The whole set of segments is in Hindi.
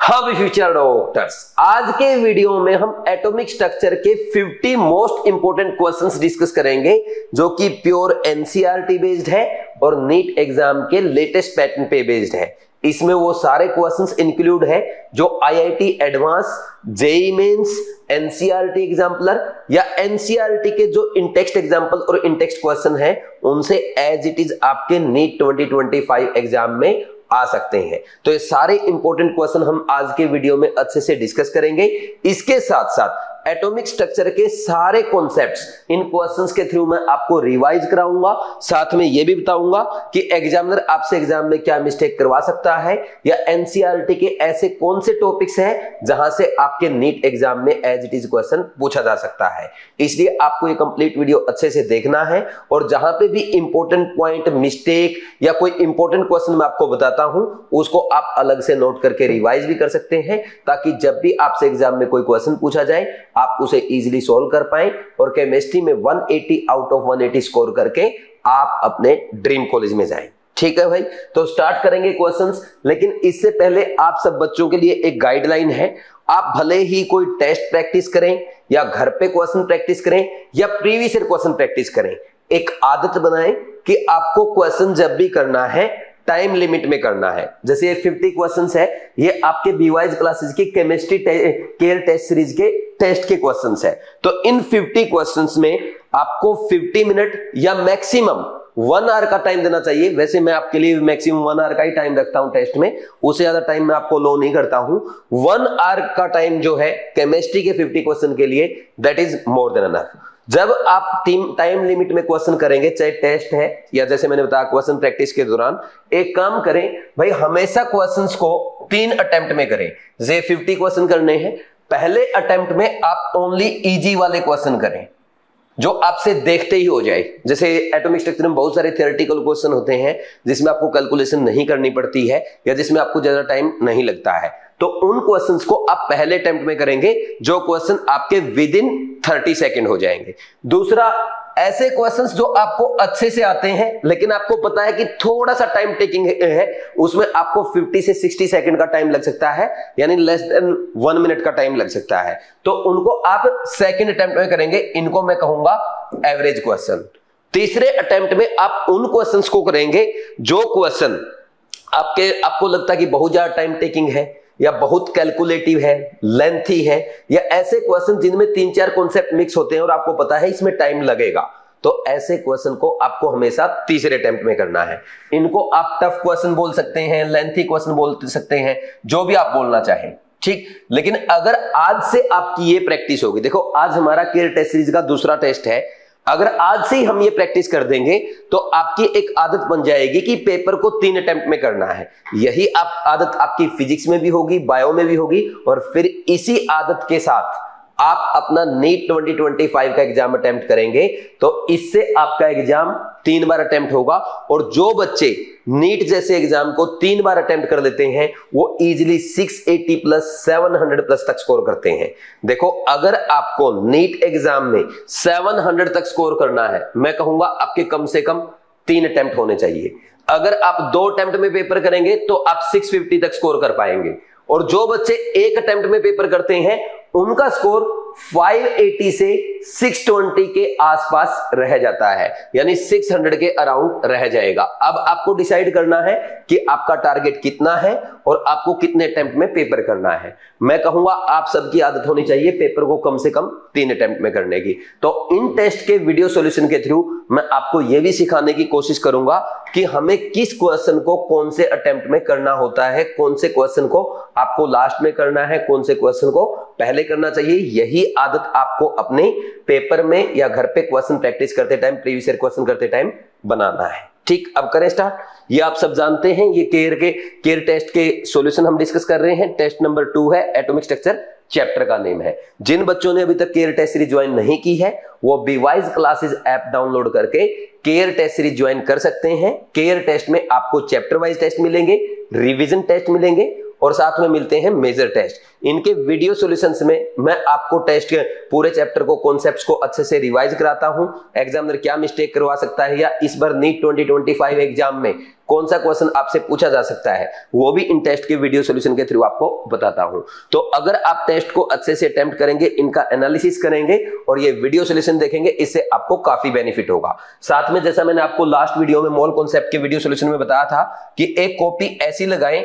हम फ्यूचर डॉक्टर्स, आज के वीडियो में हम एटॉमिक स्ट्रक्चर के 50 मोस्ट इंपोर्टेंट क्वेश्चंस डिस्कस करेंगे जो कि प्योर एनसीईआरटी बेस्ड है और नीट एग्जाम के लेटेस्ट पैटर्न पे बेस्ड है। इसमें वो सारे क्वेश्चंस इंक्लूड है जो IIT advance, JEE mains, NCERT exemplar या एनसीईआरटी के जो इन टेक्स्ट एग्जाम्पल और इन टेक्स्ट क्वेश्चन है उनसे एज इट इज आपके नीट 2025 एग्जाम में आ सकते हैं। तो ये सारे इंपॉर्टेंट क्वेश्चन हम आज के वीडियो में अच्छे से डिस्कस करेंगे। इसके साथ साथ एटॉमिक स्ट्रक्चर के सारे कॉन्सेप्ट्स इन क्वेश्चंस के थ्रू मैं आपको रिवाइज कराऊंगा। साथ में यह भी बताऊंगा कि एग्जामिनर आपसे एग्जाम में क्या मिस्टेक करवा सकता है या एनसीईआरटी के ऐसे कौन से टॉपिक्स हैं जहां से आपके नीट एग्जाम में एज इट इज क्वेश्चन पूछा जा सकता है। इसलिए आपको ये कंप्लीट वीडियो अच्छे से देखना है और जहां पे भी इंपॉर्टेंट पॉइंट, मिस्टेक या कोई इंपॉर्टेंट क्वेश्चन मैं आपको बताता हूं उसको आप अलग से नोट करके रिवाइज भी कर सकते हैं ताकि जब भी आपसे एग्जाम में कोई क्वेश्चन पूछा जाए आप उसे इजीली सॉल्व कर पाएं और केमिस्ट्री में 180 आउट ऑफ 180 स्कोर करके आप अपने ड्रीम कॉलेज में जाएं। ठीक है भाई, तो स्टार्ट करेंगे क्वेश्चंस। लेकिन इससे पहले आप सब बच्चों के लिए एक गाइडलाइन है। आप भले ही कोई टेस्ट प्रैक्टिस करें या घर पे क्वेश्चन प्रैक्टिस करें या प्रीवियस ईयर क्वेश्चन प्रैक्टिस करें, एक आदत बनाएं कि आपको क्वेश्चन जब भी करना है टाइम लिमिट में करना है। जैसे ये 50 क्वेश्चंस है, ये आपके बीवाइज क्लासेस की केमिस्ट्री केयर टेस्ट सीरीज के टेस्ट के क्वेश्चंस है। तो इन 50 क्वेश्चंस में आपको 50 मिनट या मैक्सिमम 1 आवर का टाइम देना चाहिए। वैसे मैं आपके लिए मैक्सिमम 1 आवर का ही टाइम रखता हूं टेस्ट में, उससे ज्यादा टाइम मैं आपको लो नहीं करता हूं। 1 आवर का टाइम जो है केमिस्ट्री के 50 क्वेश्चन के लिए, that is more than enough. जब आप टाइम लिमिट में क्वेश्चन करेंगे, चाहे टेस्ट है या जैसे मैंने बताया क्वेश्चन प्रैक्टिस के दौरान, एक काम करें भाई, हमेशा क्वेश्चंस को 3 अटेम्प्ट में करें। जैसे 50 क्वेश्चन करने हैं, पहले अटेम्प्ट में आप ओनली इजी वाले क्वेश्चन करें जो आपसे देखते ही हो जाए। जैसे एटॉमिक स्ट्रक्चर में बहुत सारे थियोरेटिकल क्वेश्चन होते हैं जिसमें आपको कैलकुलेशन नहीं करनी पड़ती है या जिसमें आपको ज्यादा टाइम नहीं लगता है, तो उन क्वेश्चंस को आप पहले अटेम्प्ट में करेंगे जो क्वेश्चन आपके विद इन 30 सेकंड हो जाएंगे। दूसरा, ऐसे क्वेश्चंस जो आपको अच्छे से आते हैं लेकिन आपको पता है कि थोड़ा सा टाइम टेकिंग है, उसमें आपको 50 से 60 सेकंड का टाइम लग सकता है, यानी लेस देन 1 मिनट का टाइम लग सकता है, तो उनको आप सेकंड अटेम्प्ट में करेंगे। इनको मैं कहूंगा एवरेज क्वेश्चन। तीसरे अटेम्प्ट में आप उन क्वेश्चंस को करेंगे जो क्वेश्चन आपको लगता है कि बहुत ज्यादा टाइम टेकिंग है या बहुत कैलकुलेटिव है, लेंथी है, या ऐसे क्वेश्चन जिनमें 3-4 कॉन्सेप्ट मिक्स होते हैं और आपको पता है इसमें टाइम लगेगा, तो ऐसे क्वेश्चन को आपको हमेशा तीसरे अटेम्प्ट में करना है। इनको आप टफ क्वेश्चन बोल सकते हैं, लेंथी क्वेश्चन बोल सकते हैं, जो भी आप बोलना चाहें, ठीक। लेकिन अगर आज से आपकी ये प्रैक्टिस होगी, देखो आज हमारा केयर टेस्ट सीरीज का दूसरा टेस्ट है, अगर आज से ही हम ये प्रैक्टिस कर देंगे तो आपकी एक आदत बन जाएगी कि पेपर को 3 अटेम्प्ट में करना है। यही आदत आपकी फिजिक्स में भी होगी, बायो में भी होगी, और फिर इसी आदत के साथ आप अपना नीट 2025 का एग्जाम अटेम्प्ट करेंगे तो इससे आपका एग्जाम 3 बार अटेम्प्ट होगा। और जो बच्चे नीट जैसे एग्जाम को 3 बार अटेम्प्ट कर लेते हैं वो इजीली 680 प्लस 700 प्लस तक स्कोर करते हैं। देखो, अगर आपको नीट एग्जाम में 700 तक स्कोर करना है, मैं कहूंगा आपके कम से कम 3 अटेम्प्ट होने चाहिए। अगर आप 2 अटेम्प्ट में पेपर करेंगे तो आप 650 तक स्कोर कर पाएंगे, और जो बच्चे 1 अटेम्प्ट में पेपर करते हैं उनका स्कोर 580 से 620 के आसपास रह जाता है, यानी 600 के अराउंड रह जाएगा। अब आपको डिसाइड करना है कि आपका टारगेट कितना है और आपको कितने अटेम्प्ट में पेपर करना है। मैं कहूंगा आप सबकी आदत होनी चाहिए पेपर को कम से कम 3 अटेम्प्ट में करने की। तो इन टेस्ट के वीडियो सॉल्यूशन के थ्रू मैं आपको यह भी सिखाने की कोशिश करूंगा कि हमें किस क्वेश्चन को कौन से अटेम्प्ट में करना होता है, कौन से क्वेश्चन को आपको लास्ट में करना है, कौन से क्वेश्चन को पहले करना चाहिए। यही आदत आपको अपने पेपर में या घर पे क्वेश्चन प्रैक्टिस करते टाइम, प्रीवियस ईयर क्वेश्चन करते टाइम बनाना है। ठीक, अब करें स्टार्ट। ये आप सब जानते हैं, ये केयर टेस्ट के सॉल्यूशन हम डिस्कस कर रहे हैं। टेस्ट नंबर 2 है, एटॉमिक स्ट्रक्चर चैप्टर का नेम है। जिन बच्चों ने अभी तक केयर टेस्ट सीरीज ज्वाइन नहीं की है वो बीवाइज क्लासेस ऐप डाउनलोड करके केयर टेस्ट सीरीज ज्वाइन कर सकते हैं। केयर टेस्ट में आपको चैप्टर वाइज टेस्ट मिलेंगे, रिवीजन टेस्ट मिलेंगे और साथ में मिलते हैं मेजर टेस्ट। इनके वीडियो सॉल्यूशंस में मैं आपको टेस्ट के पूरे चैप्टर को, कॉन्सेप्ट्स को अच्छे से रिवाइज कराता हूं, एग्जामिनर क्या मिस्टेक करवा सकता है या इस बार नीट 2025 एग्जाम में कौन सा क्वेश्चन आपसे पूछा जा सकता है, वो भी इन टेस्ट के वीडियो सॉल्यूशन के थ्रू आपको बताता हूं। तो अगर आप टेस्ट को अच्छे से अटेम्प्ट करेंगे, इनका एनालिसिस करेंगे और ये वीडियो सॉल्यूशन देखेंगे, इससे आपको काफी बेनिफिट होगा। साथ में जैसा मैंने आपको लास्ट वीडियो में मोल कॉन्सेप्ट के वीडियो सॉल्यूशन में बताया था कि एक कॉपी ऐसी लगाएं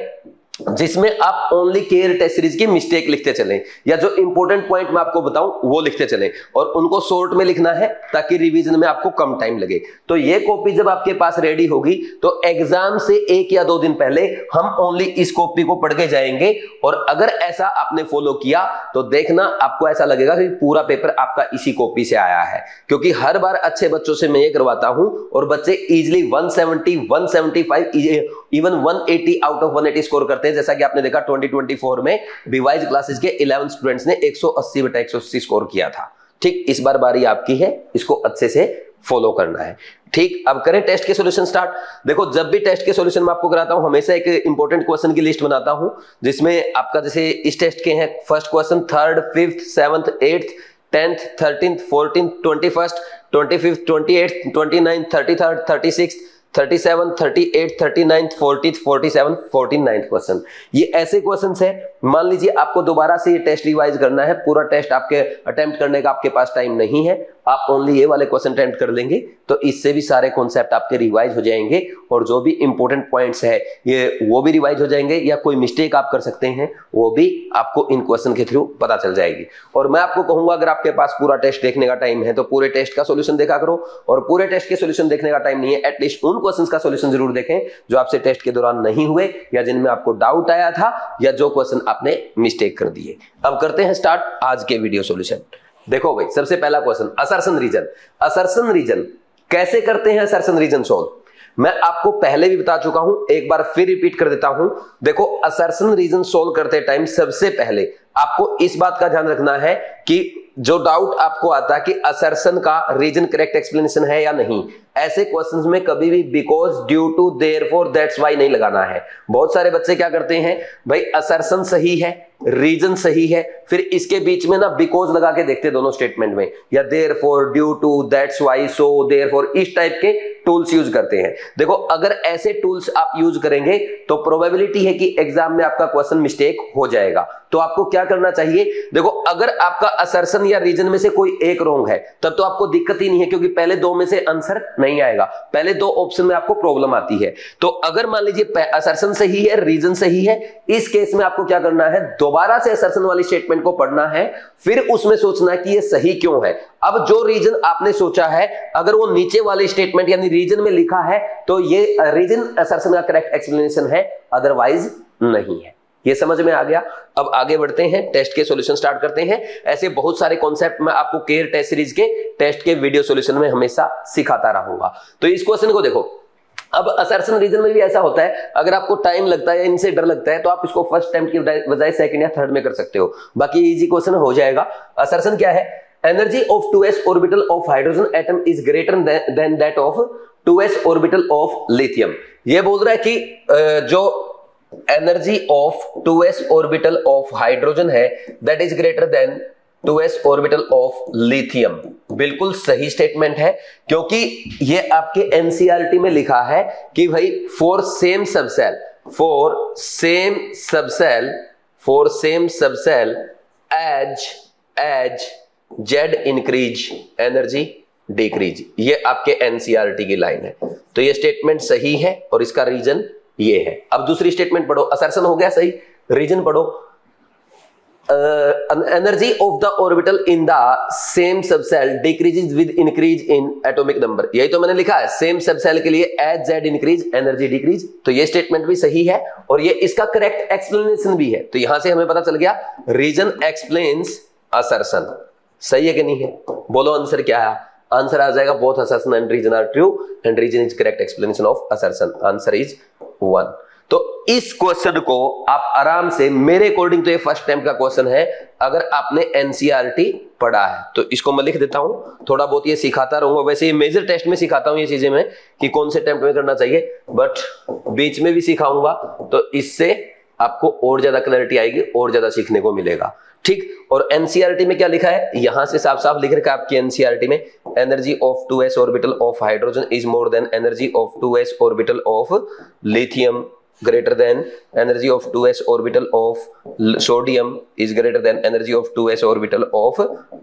जिसमें आप ओनली केयर टेस्ट सीरीज की मिस्टेक लिखते चलें, या जो इंपॉर्टेंट पॉइंट मैं आपको बताऊं वो लिखते चलें, और उनको शॉर्ट में लिखना है ताकि रिवीजन में आपको कम टाइम लगे। तो ये कॉपी जब आपके पास रेडी होगी तो एग्जाम से 1 या 2 दिन पहले हम ओनली इस कॉपी को पढ़ के जाएंगे, और अगर ऐसा आपने फॉलो किया तो देखना आपको ऐसा लगेगा कि पूरा पेपर आपका इसी कॉपी से आया है। क्योंकि हर बार अच्छे बच्चों से मैं ये करवाता हूं और बच्चे easily 170, 175, even 180 out of 180 score करते हैं। जैसा कि आपने देखा 2024 में बीवाइज क्लासेस के 11 स्टूडेंट्स ने 180/180 स्कोर किया था। ठीक, इस बार बारी आपकी है, इसको अच्छे से फॉलो करना है। ठीक, अब करें टेस्ट के सॉल्यूशन स्टार्ट। देखो, जब भी टेस्ट के सॉल्यूशन मैं आपको कराता हूं हमेशा एक इंपॉर्टेंट क्वेश्चन की लिस्ट बनाता हूं, जिसमें आपका जैसे इस टेस्ट के हैं first question, 3rd, 5th, 7th, 8th, 10th, 13th, 14th, 21st, 25th, 28th, 29th, 33rd, 36th, 37, 38, 39, 40, 47, 49 question. ये ऐसे क्वेश्चंस है, मान लीजिए आपको दोबारा से ये टेस्ट रिवाइज करना है, पूरा टेस्ट आपके अटेम्प्ट करने का आपके पास टाइम नहीं है, आप ओनली ये वाले क्वेश्चन अटेम्प्ट कर लेंगे तो इससे भी सारे कॉन्सेप्ट आपके रिवाइज हो जाएंगे, और जो भी इंपॉर्टेंट पॉइंट्स है ये वो भी रिवाइज हो जाएंगे, या कोई मिस्टेक आप कर सकते हैं वो भी आपको इन क्वेश्चन के थ्रू पता चल जाएगी। और मैं आपको कहूंगा अगर आपके पास पूरा टेस्ट देखने का टाइम है तो पूरे टेस्ट का सॉल्यूशन देखा करो, और पूरे टेस्ट के सॉल्यूशन देखने का टाइम नहीं है, एटलीस्ट उन क्वेश्चंस का सॉल्यूशन जरूर देखें जो आपसे टेस्ट के दौरान नहीं हुए या जिनमें आपको डाउट आया था या जो क्वेश्चन आपने मिस्टेक कर दिए। अब करते हैं स्टार्ट आज के वीडियो सॉल्यूशन। देखो भाई, सबसे पहला question, assertion reason. Assertion reason कैसे करते हैं? असर्शन रीजन सोल्व मैं आपको पहले भी बता चुका हूं, एक बार फिर रिपीट कर देता हूं। देखो, असर्शन रीजन सोल्व करते टाइम सबसे पहले आपको इस बात का ध्यान रखना है कि जो डाउट आपको आता है कि असर्शन का रीजन करेक्ट एक्सप्लेनेशन है या नहीं, ऐसे क्वेश्चंस में कभी भी because, due to, therefore, that's why नहीं लगाना है। बहुत सारे बच्चे क्या करते हैं भाई, असर्शन सही है, रीजन सही है, फिर इसके बीच में ना बिकॉज लगा के देखते दोनों स्टेटमेंट में, या therefore, due to, that's why, so, therefore, इस टाइप के टूल्स यूज करते हैं। देखो, अगर ऐसे टूल्स आप यूज करेंगे तो प्रोबेबिलिटी है कि एग्जाम में आपका क्वेश्चन मिस्टेक हो जाएगा। तो आपको क्या करना चाहिए? देखो, अगर आपका असर्शन या रीजन में से कोई एक रॉन्ग है तब तो आपको दिक्कत ही नहीं है, क्योंकि पहले 2 में से आंसर नहीं आएगा, पहले 2 ऑप्शन में आपको प्रॉब्लम आती है। तो अगर मान लीजिए असर्शन सही है, रीजन सही है, इस केस में आपको क्या करना है, दोबारा से असर्शन वाली स्टेटमेंट को पढ़ना है, फिर उसमें सोचना है कि ये सही क्यों है। अब जो रीजन आपने सोचा है अगर वो नीचे वाली स्टेटमेंट यानी रीजन में लिखा है तो ये रीजन असर्शन का करेक्ट एक्सप्लेनेशन है, अदरवाइज नहीं है। ये समझ में आ गया? अब आगे बढ़ते हैं, टेस्ट के सॉल्यूशन स्टार्ट करते हैं। ऐसे बहुत सारे कॉन्सेप्ट मैं आपको केयर टेस्ट सीरीज के टेस्ट के वीडियो सॉल्यूशन में हमेशा सिखाता रहूंगा। तो इस क्वेश्चन को देखो, अब असर्शन रीजन में भी ऐसा होता है, अगर आपको टाइम लगता है या इनसे डर लगता है तो आप इसको फर्स्ट अटेम्प्ट की बजाय सेकंड या थर्ड में कर सकते हो, बाकी इजी क्वेश्चन हो जाएगा। असर्शन क्या है? Energy of 2s orbital of hydrogen atom is greater than that of 2s orbital of lithium. ये बोल रहा है कि जो energy of 2s orbital of hydrogen है that is greater than 2s orbital of lithium. बिल्कुल सही स्टेटमेंट है, क्योंकि ये आपके एनसीईआरटी में लिखा है कि भाई for same subshell as Z increase energy decrease, ये आपके एनसीईआरटी की लाइन है। तो ये स्टेटमेंट सही है और इसका रीजन ये है। अब दूसरी स्टेटमेंट पढ़ो, असर्शन हो गया सही, रीजन पढ़ो। Energy of the orbital in the same subshell decreases with increase in atomic number, यही तो मैंने लिखा है, सेम सबसेल के लिए as Z increase energy decrease. तो ये स्टेटमेंट भी सही है और ये इसका करेक्ट एक्सप्लेनेशन भी है। तो यहां से हमें पता चल गया रीजन एक्सप्लेन्स असर्शन। सही है कि नहीं है? बोलो आंसर क्या है? आंसर आ जाएगा both assertion and reason are true and reason is correct explanation of assertion. Answer is 1। तो इस क्वेश्चन को आप आराम से, मेरे अकॉर्डिंग तो ये फर्स्ट टाइम का क्वेश्चन है, अगर आपने एनसीईआरटी पढ़ा है तो इसको मैं लिख देता हूं, थोड़ा बहुत ये सिखाता रहूंगा। वैसे ये मेजर टेस्ट में सिखाता हूं ये चीजें मैं कि कौन से अटेम्प्ट में करना चाहिए, बट बीच में भी सिखाऊंगा तो इससे आपको और ज्यादा क्लैरिटी आएगी, और ज्यादा सीखने को मिलेगा। ठीक, और एनसीईआरटी में क्या लिखा है, यहां से साफ साफ लिख रखा है आपकी एनसीईआरटी में, energy of 2s orbital of hydrogen is more than energy of 2s orbital of lithium, greater than energy of 2s orbital of sodium is greater than energy of 2s orbital of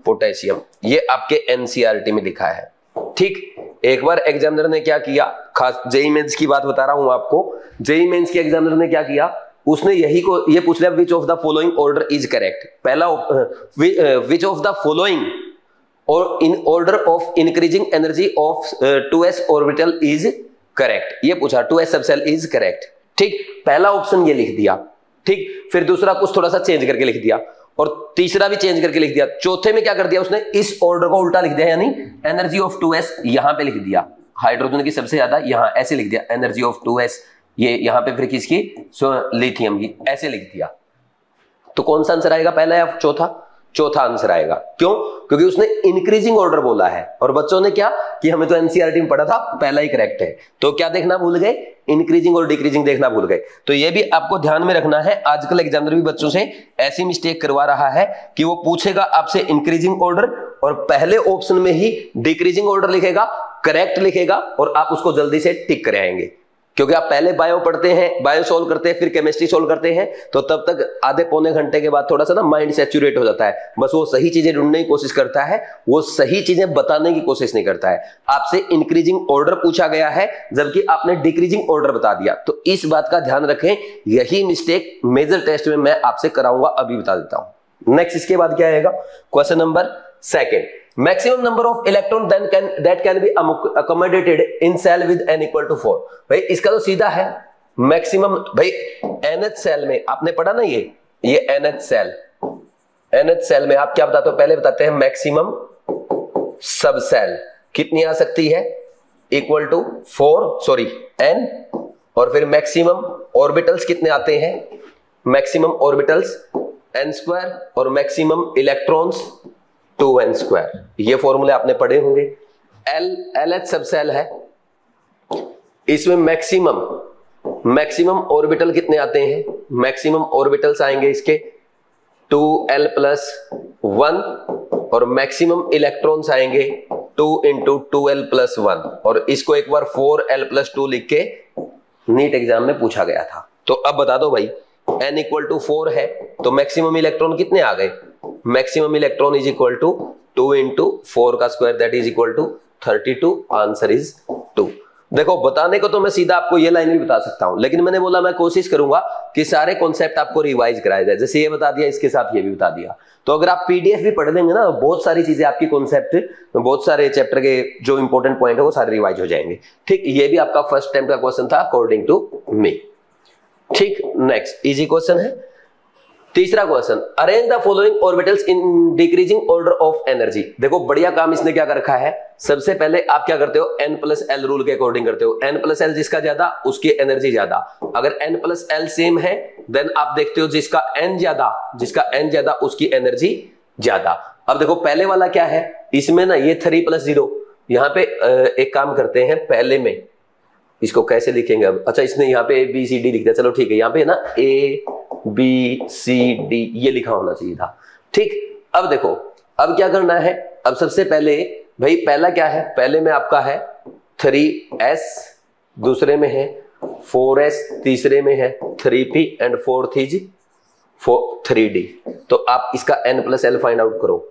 potassium। ये आपके एनसीईआरटी में लिखा है। ठीक, एक बार एग्जामिनर ने क्या किया, खास जेईई मेंस की बात बता रहा हूं आपको, जेईई मेंस के एग्जामिनर ने क्या किया, उसने यही को ये पूछ लिया विच of the following order is correct. पहला विच ऑफ द फॉलोइंग और in order of increasing energy of 2s orbital is correct, ये पूछा 2s सबसेल इज करेक्ट। ठीक, पहला ऑप्शन ये लिख दिया। ठीक, फिर दूसरा कुछ थोड़ा सा चेंज करके लिख दिया, और तीसरा भी चेंज करके लिख दिया। चौथे में क्या कर दिया उसने, इस ऑर्डर को उल्टा लिख दिया, यानी एनर्जी ऑफ 2s यहां पे लिख दिया, हाइड्रोजन की सबसे ज्यादा यहां ऐसे लिख दिया, एनर्जी ऑफ 2s ये यहां पे फिर किसकी, लिथियम की, ऐसे लिख दिया। तो कौन सा आंसर आएगा, पहला या चौथा? चौथा आंसर आएगा। क्यों? क्योंकि उसने इंक्रीजिंग ऑर्डर बोला है, और बच्चों ने क्या कि हमें तो एनसीईआरटी में पढ़ा था पहला ही करेक्ट है, तो क्या देखना भूल गए, इंक्रीजिंग और डिक्रीजिंग देखना भूल गए। तो ये भी आपको ध्यान में रखना है, आजकल एग्जामिनर भी बच्चों से ऐसी मिस्टेक करवा रहा है कि वो पूछेगा आपसे इंक्रीजिंग ऑर्डर और पहले ऑप्शन में ही डिक्रीजिंग ऑर्डर लिखेगा, करेक्ट लिखेगा, और आप उसको जल्दी से टिक कर आएंगे। क्योंकि आप पहले बायो पढ़ते हैं, बायो सोल्व करते हैं, फिर केमिस्ट्री सोल्व करते हैं, तो तब तक आधे पौने घंटे के बाद थोड़ा सा ना माइंड सैचुरेट हो जाता है, बस वो सही चीजें ढूंढने की कोशिश करता है, वो सही चीजें बताने की कोशिश नहीं करता है। आपसे इंक्रीजिंग ऑर्डर पूछा गया है जबकि आपने डिक्रीजिंग ऑर्डर बता दिया, तो इस बात का ध्यान रखें। यही मिस्टेक मेजर टेस्ट में मैं आपसे कराऊंगा, अभी बता देता हूं। नेक्स्ट इसके बाद क्या आएगा, question number second, maximum number of electron that can be accommodated in cell with n equal to 4। भाई इसका तो सीधा है, मैक्सिमम भाई NH सेल में आपने पढ़ा ना, ये NH सेल में आप क्या बताते हो, पहले बताते हैं मैक्सिमम सब सेल कितनी आ सकती है, इक्वल टू 4 n, और फिर मैक्सिमम ऑर्बिटल्स कितने आते हैं, मैक्सिमम ऑर्बिटल्स n² और मैक्सिमम इलेक्ट्रॉन्स 2n²। ये फॉर्मूले आपने पढ़े होंगे। LH सब सेल है, इसमें मैक्सिमम ऑर्बिटल कितने आते हैं, मैक्सिमम ऑर्बिटल्स आएंगे इसके 2l+1, और मैक्सिमम इलेक्ट्रॉन्स आएंगे 2 × 2l+1, और इसको एक बार 4l+2 लिख के नीट एग्जाम में पूछा गया था। तो अब बता दो भाई, n = 4 है तो मैक्सिमम इलेक्ट्रॉन कितने आ गए, maximum electron is equal to 2 × 4 का square, that is equal to 32। Answer is 2। देखो बताने को तो मैं सीधा आपको ये लाइन भी बता सकता हूं, लेकिन मैंने बोला मैं कोशिश करूंगा कि सारे कॉन्सेप्ट आपको रिवाइज कराया जाए। जैसे ये बता दिया, इसके साथ ये भी बता दिया, तो अगर आप पीडीएफ भी पढ़ लेंगे ना, बहुत सारी चीजें आपकी कॉन्सेप्ट, बहुत सारे चैप्टर के जो इंपॉर्टेंट पॉइंट है वो सारे रिवाइज हो जाएंगे। ठीक, ये भी आपका फर्स्ट टाइम का क्वेश्चन था अकॉर्डिंग टू मी। ठीक, नेक्स्ट इजी क्वेश्चन है तीसरा question, arrange the following orbitals in decreasing order of energy. देखो बढ़िया काम इसने क्या कर रखा है, सबसे पहले आप क्या करते हो, n+l रूल के अकॉर्डिंग करते हो। n+l जिसका ज्यादा उसकी एनर्जी ज्यादा, अगर n+l सेम है देन आप देखते हो जिसका n ज्यादा उसकी एनर्जी ज्यादा। अब देखो पहले वाला क्या है, इसमें ना ये 3+0, यहाँ पे एक काम करते हैं, पहले में इसको कैसे लिखेंगे अब, अच्छा इसने यहाँ पे ABCD लिख दिया, चलो ठीक है, यहाँ पे ना ABCD ये लिखा होना चाहिए था। ठीक, अब देखो अब क्या करना है, अब सबसे पहले भाई पहला क्या है, पहले में आपका है 3s, दूसरे में है 4s, तीसरे में है 3p and fourth is 3d। तो आप इसका n+l फाइंड आउट करो,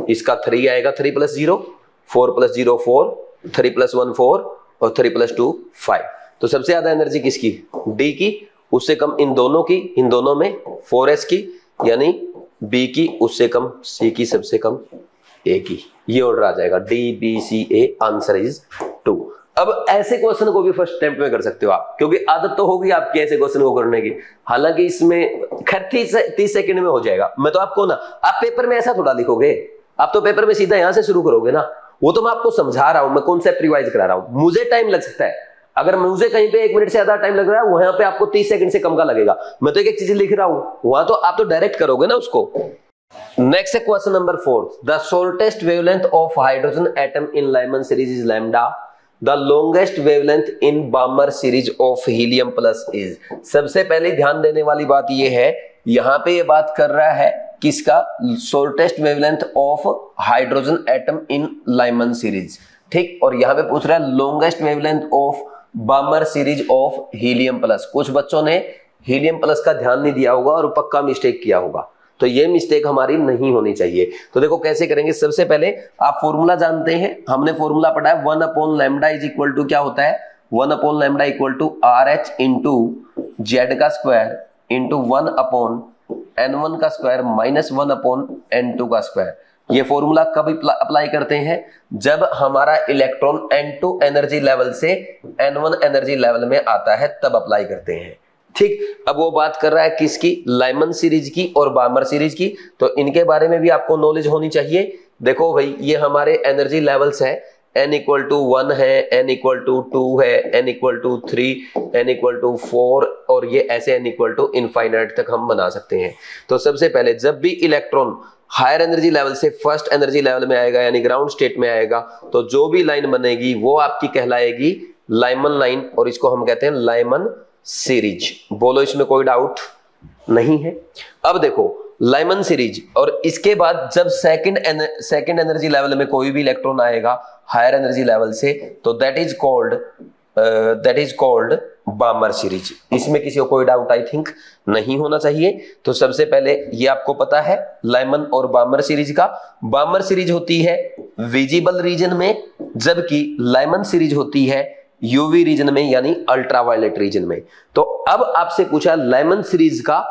इसका 3 आएगा, 3+0, 4+0 4, 3+1 4 और 3+2 5। तो सबसे ज्यादा एनर्जी किसकी, D की, उससे कम इन दोनों की, इन दोनों में 4s की, यानी B की, उससे कम C की, सबसे कम A की। ये ऑर्डर आ जाएगा D B C A, answer is 2। अब ऐसे क्वेश्चन को भी फर्स्ट अटेम्प्ट में कर सकते हो आप, क्योंकि आदत तो होगी आपके ऐसे क्वेश्चन को करने की। हालांकि इसमें खैर 30 सेकंड में हो जाएगा। मैं तो आपको ना, आप पेपर में ऐसा थोड़ा लिखोगे, आप तो पेपर में सीधा यहां से शुरू करोगे ना, वो तो मैं आपको समझा रहा हूं, मैं कॉन्सेप्ट रिवाइज करा रहा हूं, मुझे टाइम लग सकता है। अगर मुझे कहीं पे 1 मिनट से ज्यादा टाइम लग रहा है, वहां पे आपको 30 सेकंड से कम का लगेगा। मैं तो एक चीज लिख रहा हूं, वहां तो आप तो डायरेक्ट करोगे ना उसको। नेक्स्ट है question number 4, the shortest wavelength of hydrogen atom in Lyman series is lambda. The longest wavelength in बामर series of helium plus is. सबसे पहले ध्यान देने वाली बात यह है, यहां पे ये बात कर रहा है किसका, shortest wavelength of hydrogen atom in Lyman series, ठीक। और यहां पे पूछ रहा है longest wavelength of बामर series of helium plus. कुछ बच्चों ने हीलियम प्लस का ध्यान नहीं दिया होगा और पक्का मिस्टेक किया होगा, तो ये मिस्टेक हमारी नहीं होनी चाहिए। तो देखो कैसे करेंगे, सबसे पहले आप फॉर्मूला जानते हैं, हमने फॉर्मूला पढ़ा है 1 upon lambda is equal to क्या होता है, 1 upon lambda equal to R H into Z का स्क्वायर इंटू 1 अपॉन n1 का स्क्वायर माइनस 1 अपॉन n2 का स्क्वायर। ये फॉर्मूला कब अप्लाई करते हैं, जब हमारा इलेक्ट्रॉन n2 एनर्जी लेवल से n1 एनर्जी लेवल में आता है तब अप्लाई करते हैं, ठीक। अब वो बात कर रहा है किसकी, लाइमन सीरीज की और बामर सीरीज की, तो इनके बारे में भी आपको नॉलेज होनी चाहिए। देखो भाई ये हमारे एनर्जी लेवल्स है, n इक्वल टू 1 है, n इक्वल टू 2 है, n equal to 3, n equal to 4 और ये ऐसे n इक्वल टू इनफाइनाइट तक हम बना सकते हैं। तो सबसे पहले जब भी इलेक्ट्रॉन हायर एनर्जी लेवल से फर्स्ट एनर्जी लेवल में आएगा यानी ग्राउंड स्टेट में आएगा, तो जो भी लाइन बनेगी वो आपकी कहलाएगी लाइमन लाइन और इसको हम कहते हैं लाइमन सीरीज। बोलो इसमें कोई डाउट नहीं है। अब देखो लाइमन सीरीज, और इसके बाद जब सेकंड एनर्जी लेवल में कोई भी इलेक्ट्रॉन आएगा हायर एनर्जी लेवल से, तो दैट इज कॉल्ड बामर सीरीज। इसमें किसी को कोई डाउट आई थिंक नहीं होना चाहिए। तो सबसे पहले ये आपको पता है लाइमन और बामर सीरीज का, बामर सीरीज होती है विजिबल रीजन में, जबकि लाइमन सीरीज होती है यूवी रीजन में यानी अल्ट्रावायलेट रीजन में। तो अब आपसे पूछा लाइमन सीरीज का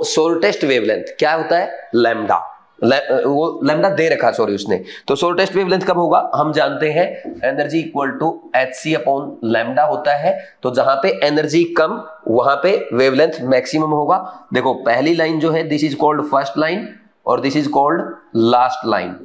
शॉर्टेस्ट वेवलेंथ क्या होता है, लैम्डा। वो लैम्डा दे रखा सॉरी उसने, तो शॉर्टेस्ट वेवलेंथ कब होगा, हम जानते हैं energy equal to hc upon lambda होता है। तो जहां पे एनर्जी कम वहां पे वेवलेंथ मैक्सिमम होगा। देखो पहली लाइन जो है this is called first line और this is called last line,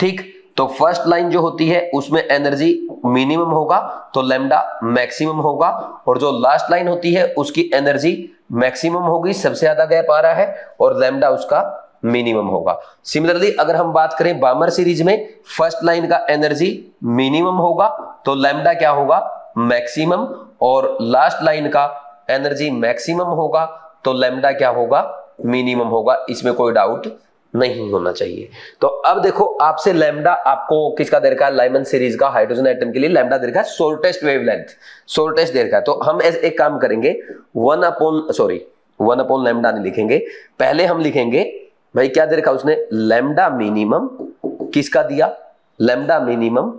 ठीक। तो फर्स्ट लाइन जो होती है उसमें एनर्जी मिनिमम होगा तो लैम्डा मैक्सिमम होगा, और जो लास्ट लाइन होती है उसकी एनर्जी मैक्सिमम होगी, सबसे ज्यादा गैप आ रहा है, और लैम्डा उसका मिनिमम होगा। सिमिलरली अगर हम बात करें बामर सीरीज में, फर्स्ट लाइन का एनर्जी मिनिमम होगा तो लैम्डा क्या होगा, मैक्सिमम, और लास्ट लाइन का एनर्जी मैक्सिमम होगा तो लैम्डा क्या होगा, मिनिमम होगा। इसमें कोई डाउट नहीं होना चाहिए। तो अब देखो आपसे लैम्डा आपको किसका दे रखा है, लाइमन सीरीज का हाइड्रोजन एटम के लिए लैम्डा दे रखा है शॉर्टेस्ट वेवलेंथ, शॉर्टेस्ट दे रखा है। तो हम एक काम करेंगे 1 अपॉन लैम्डा नहीं लिखेंगे, पहले हम लिखेंगे भाई क्या दे रखा उसने, लैम्डा मिनिमम, किसका दिया, लैम्डा मिनिमम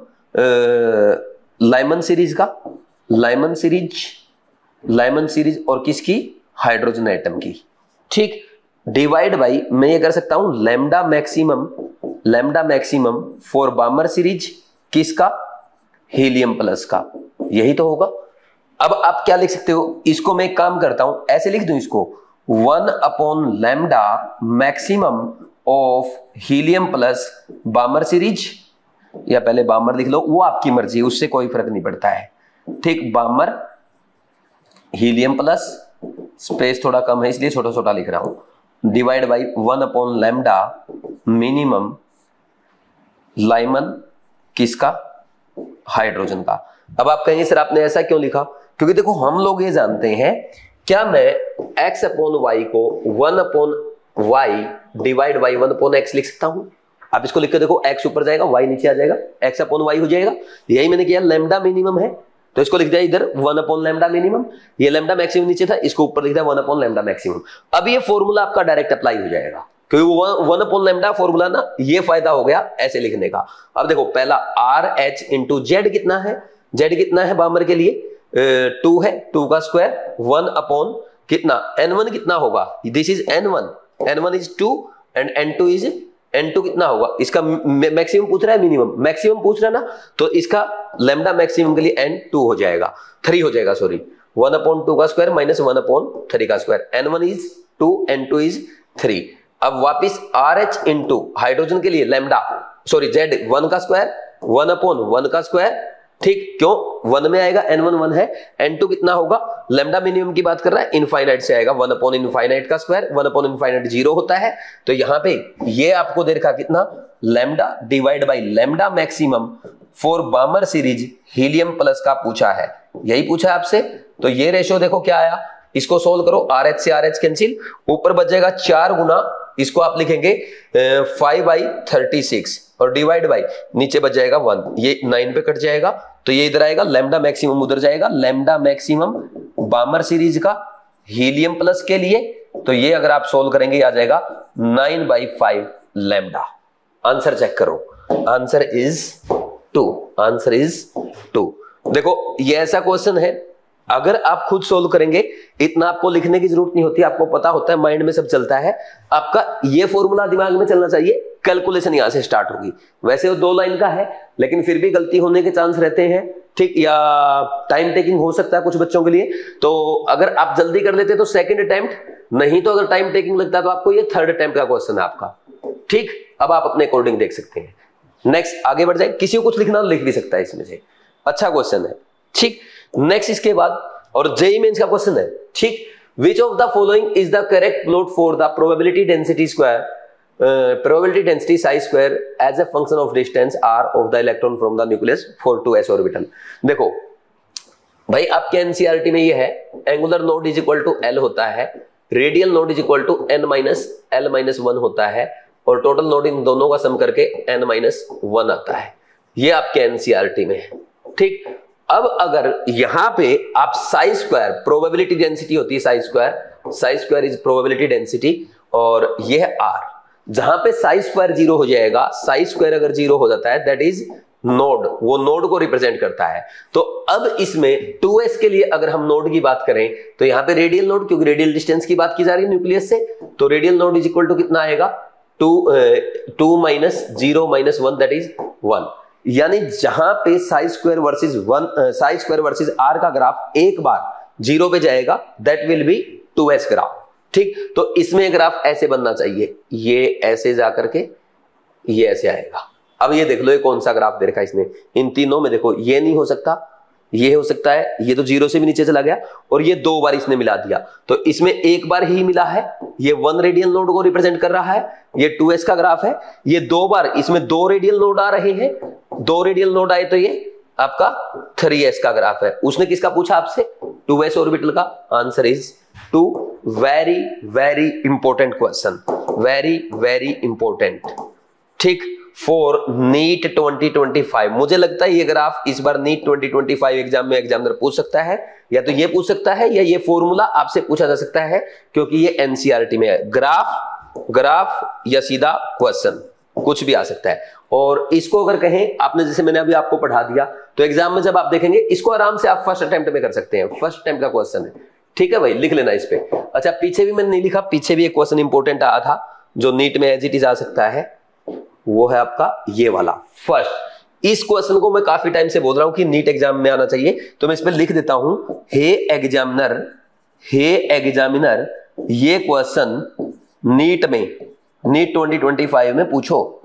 लाइमन सीरीज का, लाइमन सीरीज और किसकी, हाइड्रोजन एटम की, ठीक। डिवाइड बाई मैं ये कर सकता हूं lambda maximum for Balmer series, किसका, हीलियम प्लस का, यही तो होगा। अब आप क्या लिख सकते हो, इसको मैं एक काम करता हूं ऐसे लिख दूं इसको 1 upon lambda maximum of helium plus बामर series, या पहले बामर लिख लो वो आपकी मर्जी, उससे कोई फर्क नहीं पड़ता है, ठीक। बामर हीलियम प्लस, स्पेस थोड़ा कम है इसलिए छोटा छोटा लिख रहा हूं, divide by 1 upon lambda minimum Lyman, किसका, हाइड्रोजन का। अब आप कहेंगे सर आपने ऐसा क्यों लिखा, क्योंकि देखो हम लोग ये जानते हैं, क्या मैं x अपॉन y को 1 upon y divide by 1 upon x लिख सकता हूं। आप इसको लिख के देखो, x ऊपर जाएगा y नीचे आ जाएगा, x अपॉन y हो जाएगा। यही मैंने किया, लैम्डा मिनिमम है तो इसको लिख दिया इधर 1 अपॉन लैम्डा मिनिमम, ये लैम्डा मैक्सिमम नीचे था, इसको ऊपर लिख दिया 1 अपॉन लैम्डा मैक्सिमम। अब ये फॉर्मूला आपका डायरेक्ट अप्लाई हो जाएगा, क्योंकि 1 अपॉन लैम्डा फॉर्मूला ना, ये फायदा हो गया ऐसे लिखने का। अब देखो पहला आर एच इंटू जेड कितना है, जेड कितना है बामर के लिए 2 है, 2 का स्क्वायर 1 अपॉन कितना, n1 कितना होगा, this is n1 is 2 and n2 कितना होगा, इसका मैक्सिमम पूछ रहा है मिनिमम, मैक्सिमम पूछ रहा है ना, तो इसका लैम्डा मैक्सिमम के लिए n2 हो जाएगा, 3 हो जाएगा सॉरी, 1 अपॉन 2 का स्क्वायर माइनस 1 अपॉन 3 का square, n1 is 2 n2 is 3। अब वापिस RH इंटू हाइड्रोजन के लिए लैम्डा सॉरी जेड 1 का स्क्वायर 1 अपॉन 1 का स्क्वायर, ठीक, क्यों 1 में आएगा, n1 1 है, n2 कितना होगा, लैम्डा मिनिमम की बात कर रहा है, इनफाइनाइट से आएगा 1 अपॉन इनफाइनाइट का स्क्वायर, 1 अपॉन इनफाइनाइट 0 होता है, तो यहां पे ये आपको दे रखा कितना lambda divide by lambda maximum for Balmer series helium plus का पूछा है, यही पूछा है आपसे। तो ये रेशियो देखो क्या आया, इसको सोल्व करो, RH से RH कैंसिल, ऊपर बच जाएगा 4 गुना, इसको आप लिखेंगे 5/36 और डिवाइड बाई नीचे बच जाएगा 1, ये 9 पे कट जाएगा, तो ये इधर आएगा, लैम्डा मैक्सिमम उधर जाएगा, लैम्डा मैक्सिमम बामर सीरीज का हीलियम प्लस के लिए, तो ये अगर आप सोल्व करेंगे आ जाएगा 9/5 लैम्डा। आंसर चेक करो, आंसर इज 2, आंसर इज 2। देखो ये ऐसा क्वेश्चन है, अगर आप खुद सोल्व करेंगे इतना आपको लिखने की जरूरत नहीं होती, आपको पता होता है, माइंड में सब चलता है, आपका ये फॉर्मूला दिमाग में चलना चाहिए, कैलकुलेशन यहां से स्टार्ट होगी। वैसे वो 2 लाइन का है लेकिन फिर भी गलती होने के चांस रहते हैं, ठीक, या टाइम टेकिंग हो सकता है कुछ बच्चों के लिए, तो अगर आप जल्दी कर लेते तो सेकंड अटेम्प्ट, नहीं तो अगर टाइम टेकिंग लगता है तो आपको ये थर्ड अटेम्प्ट का क्वेश्चन है आपका, ठीक। अब आप अपने अकॉर्डिंग देख सकते हैं। नेक्स्ट आगे बढ़ जाए, किसी को कुछ लिखना लिख भी सकता है इसमें से, अच्छा क्वेश्चन है, ठीक। नेक्स्ट इसके बाद और जेईई मेंस का क्वेश्चन है, ठीक। Which of the following is the correct plot for the probability density square, probability density psi square as a function of distance r of the electron from the nucleus for 2s orbital. देखो भाई आपके एनसीईआरटी में ये है, angular node is equal to L होता है, radial node is equal to n-L-1 होता है, और टोटल नोड इन दोनों का सम करके n-1 आता है, ये आपके एनसीईआरटी में है, ठीक। अब अगर यहां पे आप साइज स्क्वायर, प्रोबेबिलिटी डेंसिटी होती है size square is probability density, और ये है R, जहां पे साइज स्क्वायर 0 हो जाएगा, साइज स्क्वायर अगर 0 हो जाता है दैट इज नोड, वो नोड को रिप्रेजेंट करता है। तो अब इसमें 2s के लिए अगर हम नोड की बात करें तो यहां पे रेडियल नोड, क्योंकि रेडियल डिस्टेंस की बात की जा रही है न्यूक्लियस से, तो radial node is equal to कितना आएगा, 2 माइनस 0 माइनस 1 दैट इज 1, यानी जहां पे साइज स्क्वायर वर्सेस R का ग्राफ एक बार 0 पे जाएगा that will be 2s graph, ठीक। तो इसमें ग्राफ ऐसे बनना चाहिए, ये ऐसे जाकर के ये ऐसे आएगा। अब ये देख लो ये कौन सा ग्राफ दे रखा है इसने, इन तीनों में देखो ये नहीं हो सकता, ये हो सकता है, ये तो 0 से भी नीचे चला गया, और ये 2 बार इसने मिला दिया, तो इसमें एक बार ही मिला है, ये 1 रेडियल नोड को रिप्रेजेंट कर रहा है, ये 2s का ग्राफ है, ये 2 बार इसमें 2 रेडियल नोड आ रहे हैं, 2 रेडियल नोड आए तो ये आपका 3s का ग्राफ है। उसने किसका पूछा आपसे, 2s ऑर्बिटल का, answer is 2। Very very important question, very very important, ठीक, फॉर नीट 2025। मुझे लगता है ये ग्राफ इस बार नीट 2025 एग्जाम में एग्जामिनर पूछ सकता है, या तो ये पूछ सकता है या ये फॉर्मूला आपसे पूछा जा सकता है, क्योंकि ये एनसीईआरटी में है। ग्राफ या सीधा क्वेश्चन कुछ भी आ सकता है, और इसको अगर कहें आपने, जैसे मैंने अभी आपको पढ़ा दिया, तो एग्जाम में जब आप देखेंगे इसको आराम से आप फर्स्ट अटेम्प्ट में कर सकते हैं, फर्स्ट अटेम्प्ट का क्वेश्चन है, ठीक है भाई, लिख लेना इस पे। अच्छा पीछे भी मैंने नहीं लिखा, पीछे भी एक क्वेश्चन इंपॉर्टेंट आया था जो नीट में एज इट इज आ सकता है, वो है आपका ये वाला फर्स्ट। इस क्वेश्चन को मैं काफी टाइम से बोल रहा हूं कि नीट एग्जाम में आना चाहिए, तो मैं इस पे लिख देता हूं, हे एग्जामिनर ये क्वेश्चन नीट 2025 में पूछो,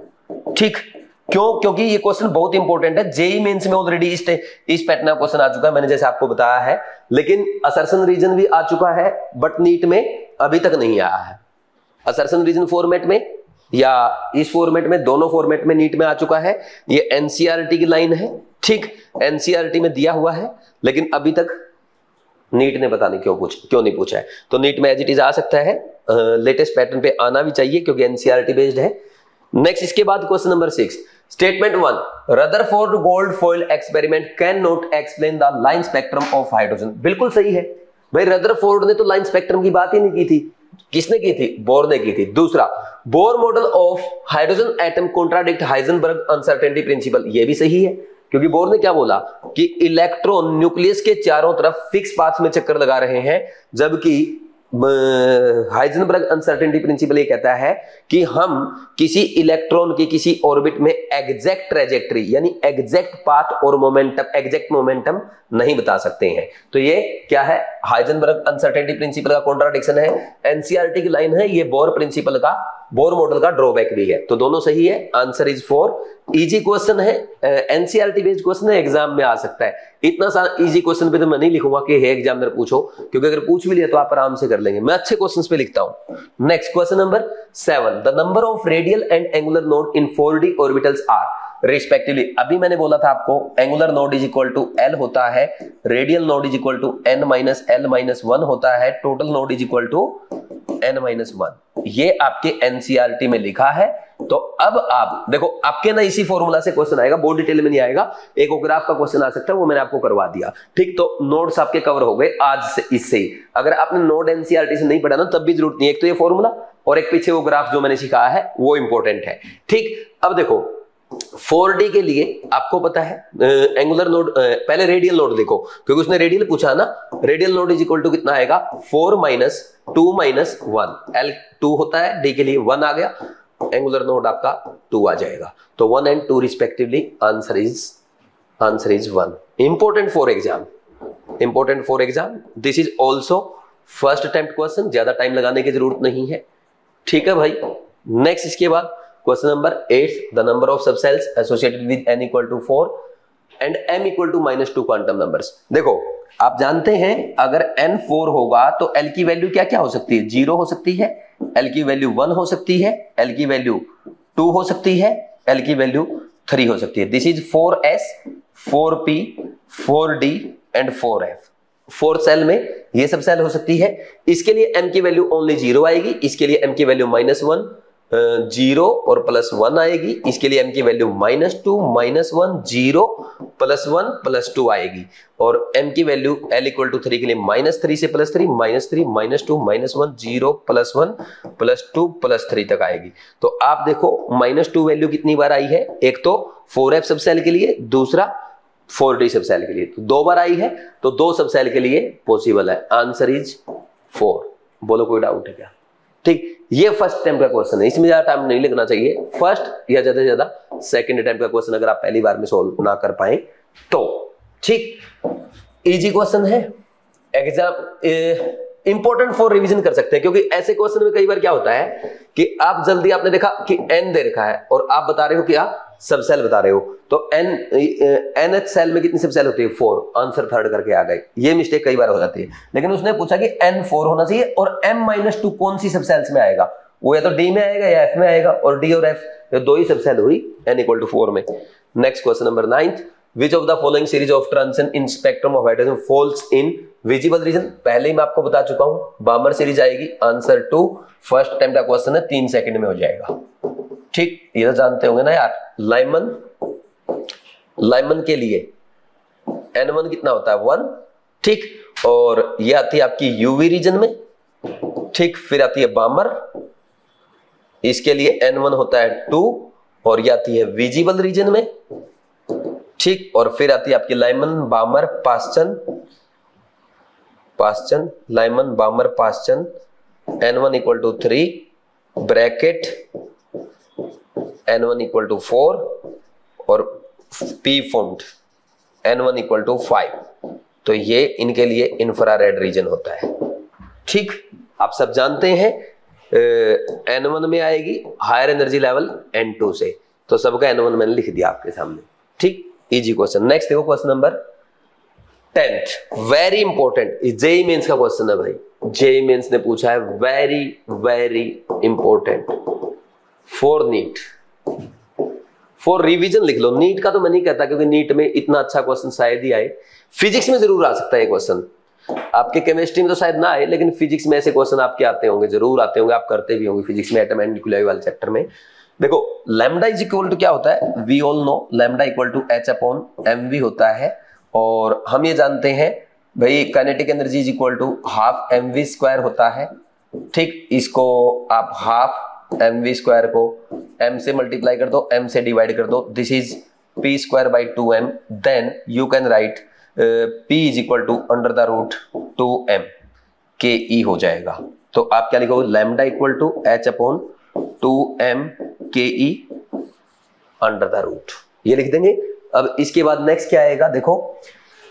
ठीक। क्यों, क्योंकि ये क्वेश्चन बहुत इंपॉर्टेंट है। जेईई मेंस में ऑलरेडी इस पैटर्न का क्वेश्चन आ चुका है, मैंने जैसे आपको बताया है, लेकिन असर्शन रीजन भी आ चुका है, बट नीट में अभी तक नहीं आया है। असर्शन रीजन फॉर्मेट में या इस फॉर्मेट में, दोनों फॉर्मेट में नीट में आ चुका है। ये एनसीईआरटी की लाइन है, ठीक, एनसीईआरटी में दिया हुआ है, लेकिन अभी तक नीट ने पता नहीं क्यों नहीं पूछा है। तो नीट में एज इट इज आ सकता है, लेटेस्ट पैटर्न पे आना भी चाहिए क्योंकि एनसीईआरटी बेस्ड है। नेक्स्ट इसके बाद question number 6, statement 1, Rutherford gold foil experiment can not explain the line spectrum of hydrogen. बिल्कुल सही है भाई, रदरफोर्ड ने तो लाइन स्पेक्ट्रम की बात ही नहीं की थी, किसने की थी, बोर ने की थी। दूसरा, Bohr model of hydrogen atom contradict Heisenberg uncertainty principal, ये भी सही है, क्योंकि बोर ने क्या बोला कि इलेक्ट्रॉन न्यूक्लियस के चारों तरफ फिक्स पाथ में चक्कर लगा रहे हैं, जबकि हाइजेनबर्ग अनसर्टेनिटी प्रिंसिपल ये कहता है कि हम किसी इलेक्ट्रॉन की किसी ऑर्बिट में एग्जैक्ट ट्रैजेक्टरी यानी एग्जैक्ट पाथ और मोमेंटम, एग्जैक्ट मोमेंटम नहीं बता सकते हैं। तो ये क्या है, हाइजेनबर्ग अनसर्टेनिटी प्रिंसिपल का कॉन्ट्राडिक्शन है, एनसीईआरटी की लाइन है, ये बोर प्रिंसिपल का, बोर मॉडल का ड्रॉबैक भी है। तो दोनों सही है, आंसर इज 4। इजी क्वेश्चन है, एनसीईआरटी बेस्ड क्वेश्चन है, एग्जाम में आ सकता है। इतना सा इजी क्वेश्चन पे तो मैं नहीं लिखूंगा कि हे एग्जामिनर पूछो, क्योंकि अगर पूछ भी लिया तो आप आराम से कर लेंगे। मैं अच्छे क्वेश्चंस पे लिखता हूं। Next question number 7, the number of radial and angular node in 4D orbitals are respectively. अभी मैंने बोला था आपको angular node is equal to L होता है, radial node is equal to n minus L minus 1 होता है, total node is equal to n minus 1। ये आपके एनसीईआरटी में लिखा है। तो अब आप देखो, आपके ना इसी फॉर्मूला से क्वेश्चन आएगा, बहुत डिटेल में नहीं आएगा। एक ग्राफ का क्वेश्चन आ सकता है, वो मैंने आपको करवा दिया। ठीक, तो नोड्स आपके कवर हो गए आज से, इससे ही। अगर आपने नोड एनसीईआरटी से नहीं पढ़ा ना तब भी जरूरत नहीं है, एक तो ये फॉर्मूला और एक पीछे वो ग्राफ जो मैंने सिखाया है वो इंपॉर्टेंट है। ठीक, अब देखो 4D के लिए आपको पता है एंगुलर नोड, पहले रेडियल नोड देखो, क्योंकि उसने रेडियल पूछा ना। Radial node is equal to कितना आएगा, 4 माइनस 2 माइनस 1। एल 2 होता है, डी के लिए 1 आ गया, एंगुलर नोड आपका 2 आ जाएगा। तो 1 and 2 respectively answer is 1। Important for exam, this is also first attempt question, ज्यादा टाइम लगाने की जरूरत नहीं है। ठीक है भाई। नेक्स्ट इसके बाद question number 8, the number of subshells associated with n equal to 4 and m equal to -2 quantum numbers. देखो आप जानते हैं अगर n 4 होगा तो l की वैल्यू क्या क्या हो सकती है, 0 हो सकती है, l की वैल्यू 1 हो सकती है, l की वैल्यू 2 हो सकती है, l की वैल्यू 3 हो सकती है। This is 4s 4p 4d and 4f। 4 cell में ये सब सेल हो सकती है। इसके लिए m की वैल्यू ओनली 0 आएगी, इसके लिए m की वैल्यू -1 0 और +1 आएगी, इसके लिए m की वैल्यू -2 -1 0 +1 +2 आएगी, और m की वैल्यू l इक्वल टू 3 के लिए -3 से +3 -3 -2 -1 0 +1 +2 +3 तक आएगी। तो आप देखो -2 वैल्यू कितनी बार आई है, एक तो 4f सब सेल के लिए, दूसरा 4d सब सेल के लिए, तो 2 बार आई है, तो 2 सब सेल के लिए पॉसिबल है। Answer is 4। बोलो कोई डाउट है क्या? ठीक, ये फर्स्ट अटेम्प्ट का क्वेश्चन है, इसमें ज्यादा टाइम नहीं लगना चाहिए। फर्स्ट या ज्यादा से ज्यादा सेकंड अटेम्प्ट का क्वेश्चन अगर आप पहली बार में सोल्व ना कर पाए तो। ठीक, इजी क्वेश्चन है, एग्जाम इंपॉर्टेंट फॉर रिवीजन कर सकते हैं, क्योंकि ऐसे क्वेश्चन में कई बार क्या होता है कि आप जल्दी, आपने देखा कि n दे रखा है और आप बता रहे हो क्या, सब सेल बता रहे हो, तो nth सेल में कितनी सब सेल होती है, 4, आंसर थर्ड करके आ गए। ये मिस्टेक कई बार हो जाती है। लेकिन उसने पूछा कि n 4 होना चाहिए और m-2 कौन सी सब सेल्स में आएगा, वो या तो d में आएगा या f में आएगा, और d और f ये 2 ही सब सेल हुई n इक्वल टू 4 में। Next question number 9, Which of the following series of transition in spectrum of hydrogen falls in visible region? पहले ही मैं आपको बता चुका हूं, बामर सीरीज आएगी। आंसर 2, फर्स्ट टाइम का क्वेश्चन है, 3 सेकंड में हो जाएगा। ठीक, ये तो जानते होंगे ना यार। लाइमन के लिए N1 कितना होता है, 1। ठीक, और ये आती है आपकी यूवी रीजन में। ठीक, फिर आती है बामर, इसके लिए N1 होता है 2, और ये आती है विजिबल रीजन में। ठीक, और फिर आती है आपकी Lyman Balmer Paschen Lyman Balmer Paschen, N1 equal to 3 bracket N1 equal to 4 और P formed N1 equal to 5। तो ये इनके लिए इंफ्रारेड रीजन होता है। ठीक, आप सब जानते हैं N1 में आएगी हायर एनर्जी लेवल N2 से, तो सबका N1 मैंने लिख दिया आपके सामने। ठीक, इजी क्वेश्चन। नेक्स्ट देखो question number 10th, very important, JEE mains का क्वेश्चन है भाई। जेईई मेंस ने पूछा है, very very important for NEET, for revision लिख लो। नीट का तो मैं नहीं कहता, क्योंकि नीट में इतना अच्छा क्वेश्चन शायद ही आए। फिजिक्स में जरूर आ सकता है ये क्वेश्चन, आपके केमिस्ट्री में तो शायद ना आए, लेकिन फिजिक्स में ऐसे क्वेश्चन आपके आते होंगे, जरूर आते होंगे, आप करते भी होंगे फिजिक्स में, एटम एंड न्यूक्लियाई वाले चैप्टर में। देखो लैम्डा इज इक्वल टू क्या होता है, we all know lambda equal to h upon mv होता है, और हम ये जानते हैं भाई kinetic energy is equal to half mv square होता है। ठीक, इसको आप हाफ mv स्क्वायर को m से मल्टीप्लाई कर दो, m से डिवाइड कर दो, this is p square by 2m, then you can write p is equal to under the root 2m के e हो जाएगा। तो आप क्या लिखोगे, lambda equal to h upon 2m के ई अंडर द रूट, ये लिख देंगे। अब इसके बाद नेक्स्ट क्या आएगा, देखो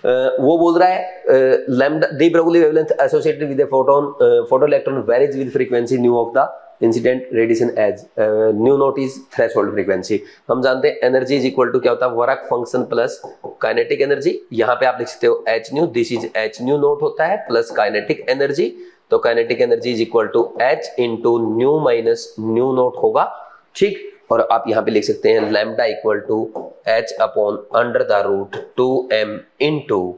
वो बोल रहा है lambda de Broglie wavelength associated with a photo electron varies with frequency nu of the incident radiation as nu naught is threshold frequency. हम जानते हैं एनर्जी इज इक्वल टू क्या होता है, work function plus kinetic energy. यहाँ पे आप लिख सकते हो H nu, this is H nu naught होता है प्लस काइनेटिक एनर्जी, तो kinetic energy is equal to H into nu minus nu naught होगा, ठीक। और आप यहाँ पे लिख सकते हैं lambda equal to H upon under the root 2m into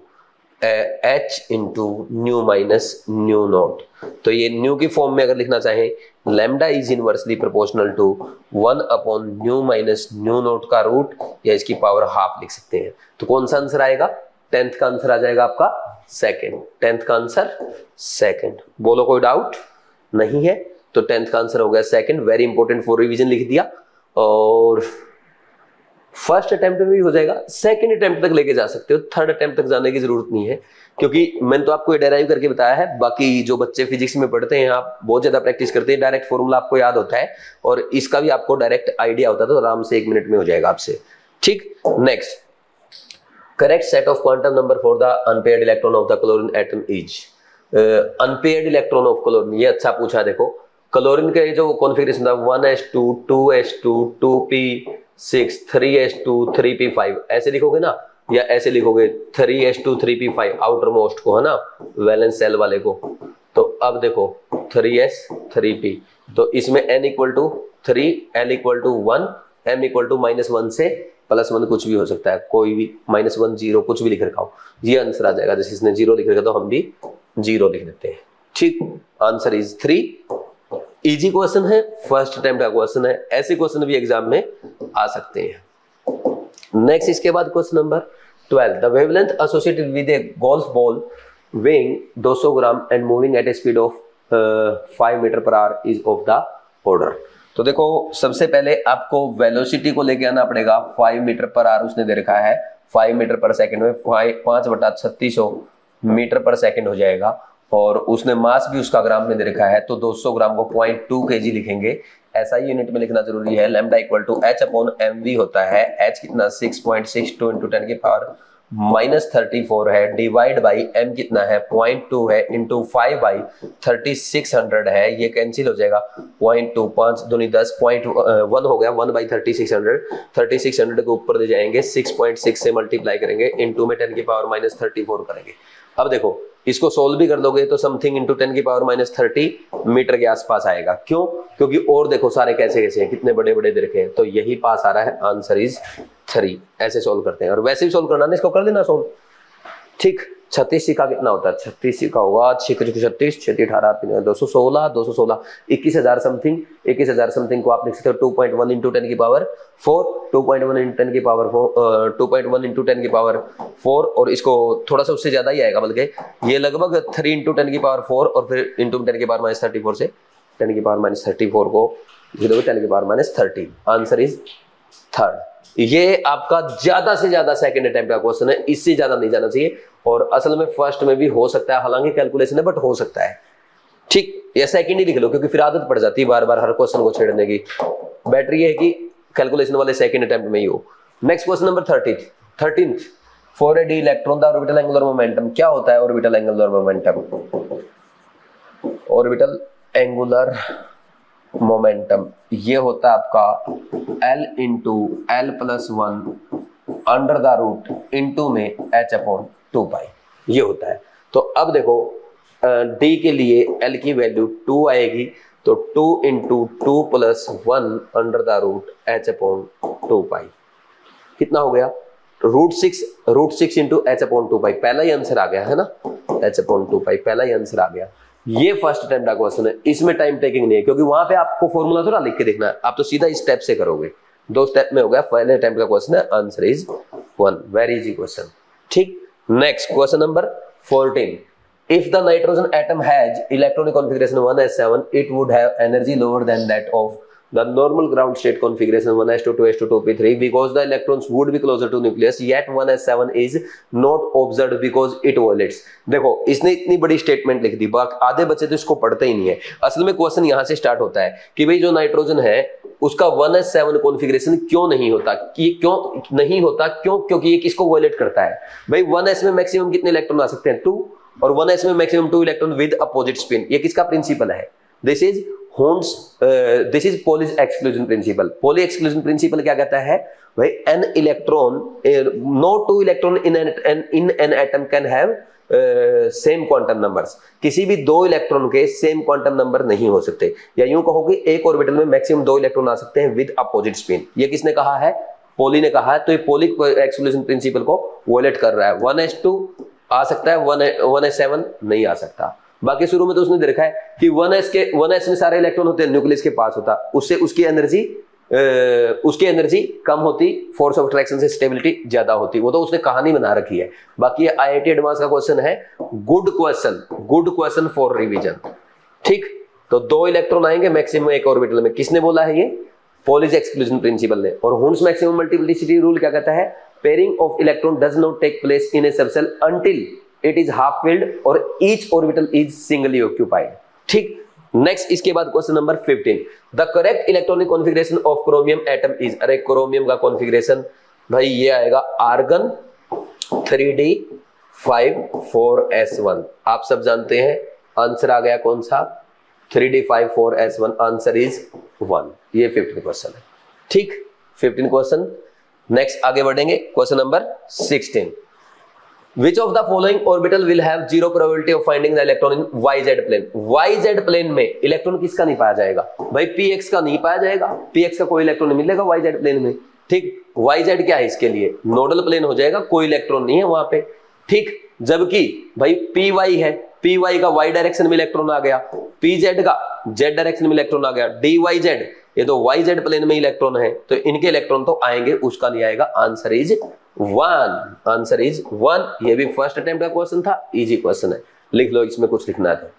H into nu minus nu naught. तो ये न्यू की फॉर्म में अगर लिखना चाहें, lambda is inversely proportional to 1 upon nu minus nu naught का रूट, या इसकी पावर हाफ लिख सकते हैं। तो कौन सा आंसर आएगा, 10th का आंसर आ जाएगा आपका सेकंड, 10th का आंसर सेकंड। बोलो कोई डाउट नहीं है, तो 10th का आंसर हो गया second. Very important for revision लिख दिया, और फर्स्ट अटेम्प्ट में भी हो जाएगा, सेकंड अटेम्प्ट तक लेके जा सकते हो, थर्ड अटेम्प्ट तक जाने की जरूरत नहीं है, क्योंकि मैंने तो आपको डेराइव करके बताया है। बाकी जो बच्चे फिजिक्स में पढ़ते हैं, आप बहुत ज्यादा प्रैक्टिस करते हैं, डायरेक्ट फॉर्मूला आपको याद होता है, और इसका भी आपको डायरेक्ट आइडिया होता है, तो आराम से 1 मिनट में हो जाएगा आपसे, ठीक। Next, correct set of quantum number for the unpaired electron of the chlorine atom is. Unpaired electron of chlorine, ये अच्छा पूछा। देखो क्लोरीन के जो कॉन्फ़िगरेशन था 1s2 2s2 2p6 3s2 3p5 ऐसे लिखोगे ना, या ऐसे लिखोगे 3s2 3p5 आउटर मोस्ट को, है ना, वैलेंस सेल वाले को। तो अब देखो 3s 3p, तो इसमें n equal to 3, l equal to 1, m equal to -1 से +1 कुछ भी हो सकता है, कोई भी -1 0 कुछ भी लिख रखा हो, ये आंसर आ जाएगा। जैसे इसने 0 लिख रखा तो हम भी 0 लिख देते हैं, ठीक। Answer is 3। इजी क्वेश्चन है, फर्स्ट अटेम्प्ट का क्वेश्चन है, ऐसे क्वेश्चन भी एग्जाम में आ सकते हैं। नेक्स्ट, इसके बाद question number 12, the wavelength associated with a golf ball weighing 200 gram and moving at a speed of 5 metre per hour is of the order. तो देखो सबसे पहले आपको वेलोसिटी को लेके आना पड़ेगा, 5 मीटर पर आवर उसने दे रखा है, 5 मीटर पर सेकंड में 5/3600 मीटर पर सेकंड हो जाएगा, और उसने मास भी उसका ग्राम में दे रखा है, तो 200 ग्राम को 0.2 kg लिखेंगे। ऐसा ही यूनिट में लिखना जरूरी है। Lambda equal to h upon mv होता है, h कितना 6.62 इंटू 10 की पावर -34 है, डिवाइड बाई m कितना है 0.2 है, इंटू 5/3600 है, ये कैंसिल हो जाएगा, 0.2 5 दूनी 10 0.1 हो गया, 1/3600, 3600 के ऊपर ले जाएंगे, 6.6 से मल्टीप्लाई करेंगे, इंटू में 10 की पावर -34 करेंगे। अब देखो इसको सोल्व भी कर दोगे तो समथिंग इंटू 10 की पावर -30 मीटर के आसपास आएगा। क्यों? क्योंकि और देखो सारे कैसे कैसे हैं, कितने बड़े बड़े दे रखे हैं, तो यही पास आ रहा है, आंसर इज 3। ऐसे सोल्व करते हैं, और वैसे भी सोल्व करना है, इसको कर देना सोल्व, ठीक। 36 सिक्का कितना होता है, 36 सिक्का होगा 36 36 18 216 216 21,000 समथिंग, 21,000 समथिंग को आप लिख सकते हो 2.1 इंटू 10 की पावर 4, 2.1 इंटू 10 की पावर 4, 2.1 इंटू 10 की पावर 4, और इसको थोड़ा सा उससे ज्यादा ही आएगा, बल्कि ये लगभग 3 इंटू 10 की पावर 4, और फिर इंटू 10 की पावर -34 से 10 की पावर -34 को 10 की पावर -30, आंसर इज 3rd। ये आपका ज्यादा से ज्यादा सेकंड अटेम्प्ट का क्वेश्चन है, इससे ज्यादा नहीं जाना चाहिए, और असल में फर्स्ट में भी हो सकता है, हालांकि कैलकुलेशन है बट हो सकता है, ठीक। या सेकंड ही लिख लो, क्योंकि फिर आदत पड़ जाती है बार बार हर क्वेश्चन को छेड़ने की। बेटर ये है कि कैलकुलेशन वाले सेकंड अटेम्प्ट में ही हो। Next question number 13th, for a D electron the orbital angular momentum. क्या होता है orbital angular momentum? Orbital angular momentum ये होता है आपका L into L+1 under the root into में h/2π, ये होता है। तो अब देखो D के लिए L की वैल्यू 2 आएगी, तो 2 into 2 + 1 under the root h/2π कितना हो गया, √6 इंटू h/2π, पहला ही आंसर आ गया है ना, h/2π पहला ही आंसर आ गया। ये फर्स्ट अटेम्प्ट का क्वेश्चन है, इसमें टाइम टेकिंग नहीं है, क्योंकि वहां पे आपको फॉर्मूला थोड़ा लिख के देखना है, आप तो सीधा इस स्टेप से करोगे, 2 स्टेप में हो गया। पहले अटेम्प्ट का क्वेश्चन है, answer is 1, very easy question, ठीक। Next question number 14, if the nitrogen atom has electronic configuration 1s7 it would have energy lower than that of the normal ground state configuration 1s2 2s2 2p3 because the electrons would be closer to nucleus, yet 1s7 is not observed because it violates। देखो इसने इतनी बड़ी स्टेटमेंट लिख दी, आधे बच्चे तो इसको पढ़ते ही नहीं है। असल में क्वेश्चन यहां से स्टार्ट होता है कि भाई जो नाइट्रोजन है उसका 1s7 कॉन्फ़िगरेशन क्यों नहीं होता, कि क्यों नहीं होता, क्योंकि ये किसको वायलेट करता है। भाई 1s में मैक्सिमम कितने इलेक्ट्रॉन आ सकते हैं, 2, और 1s में maximum 2 electron with opposite spin, ये किसका प्रिंसिपल है, this is Hund's, this is Pauli's exclusion principle. Pauli exclusion principle क्या कहता है भाई, an electron, no two electron in an atom can have same quantum numbers. किसी भी दो इलेक्ट्रॉन के सेम क्वांटम नंबर नहीं हो सकते, या यूं कहो कि एक ऑर्बिटल में मैक्सिमम दो इलेक्ट्रॉन आ सकते हैं विद अपोजिट स्पिन। ये किसने कहा है? पॉली ने कहा है। तो ये पॉली एक्सक्लूजन प्रिंसिपल को वॉयलेट कर रहा है। 1s2 आ सकता है, 1s7 नहीं आ सकता। बाकी शुरू में तो उसने देखा है कि 1s में सारे इलेक्ट्रॉन होते हैं, न्यूक्लियस के पास होता, उससे उसकी एनर्जी कम होती, फोर्स ऑफ अट्रैक्शन से स्टेबिलिटी ज्यादा होती। वो तो उसने कहानी बना रखी है। बाकी ये IIT एडवांस का क्वेश्चन है, गुड क्वेश्चन फॉर रिवीजन। ठीक, तो दो इलेक्ट्रॉन आएंगे मैक्सिमम एक ऑर्बिटल में। किसने बोला है? ये पॉलीज एक्सक्लूजन प्रिंसिपल ने। और हुंस मैक्सिमम मल्टीप्लिसिटी रूल क्या कहता है? Pairing of electron does not take place in a subshell until it is half filled और each orbital is singly occupied. ठीक, नेक्स्ट इसके बाद question number 15, the correct electronic configuration of chromium atom is. अरे क्रोमियम का कॉन्फ़िगरेशन भाई ये आएगा आर्गन 3d5,4s1। आप सब जानते हैं आंसर आ गया कौन सा? 3d5,4s1। Answer is 1। ये 15 क्वेश्चन है। ठीक, 15 क्वेश्चन। नेक्स्ट आगे बढ़ेंगे, question number 16, Which of the following orbital will have zero probability of finding the electron in YZ plane? YZ plane में इलेक्ट्रॉन किसका नहीं पाया जाएगा? भाई px का नहीं पाया जाएगा, px का कोई इलेक्ट्रॉन नहीं मिलेगा YZ प्लेन में। ठीक, YZ क्या है इसके लिए? नोडल प्लेन हो जाएगा, कोई इलेक्ट्रॉन नहीं है वहां पे। ठीक, जबकि भाई py है, py का y डायरेक्शन में इलेक्ट्रॉन आ गया, pz का z डायरेक्शन में इलेक्ट्रॉन आ गया, dyz ये तो YZ प्लेन में इलेक्ट्रॉन है, तो इनके इलेक्ट्रॉन तो आएंगे, उसका नहीं आएगा। Answer is 1। Answer is 1। ये भी फर्स्ट अटेम्प्ट का क्वेश्चन था, इजी क्वेश्चन है, लिख लो, इसमें कुछ लिखना है।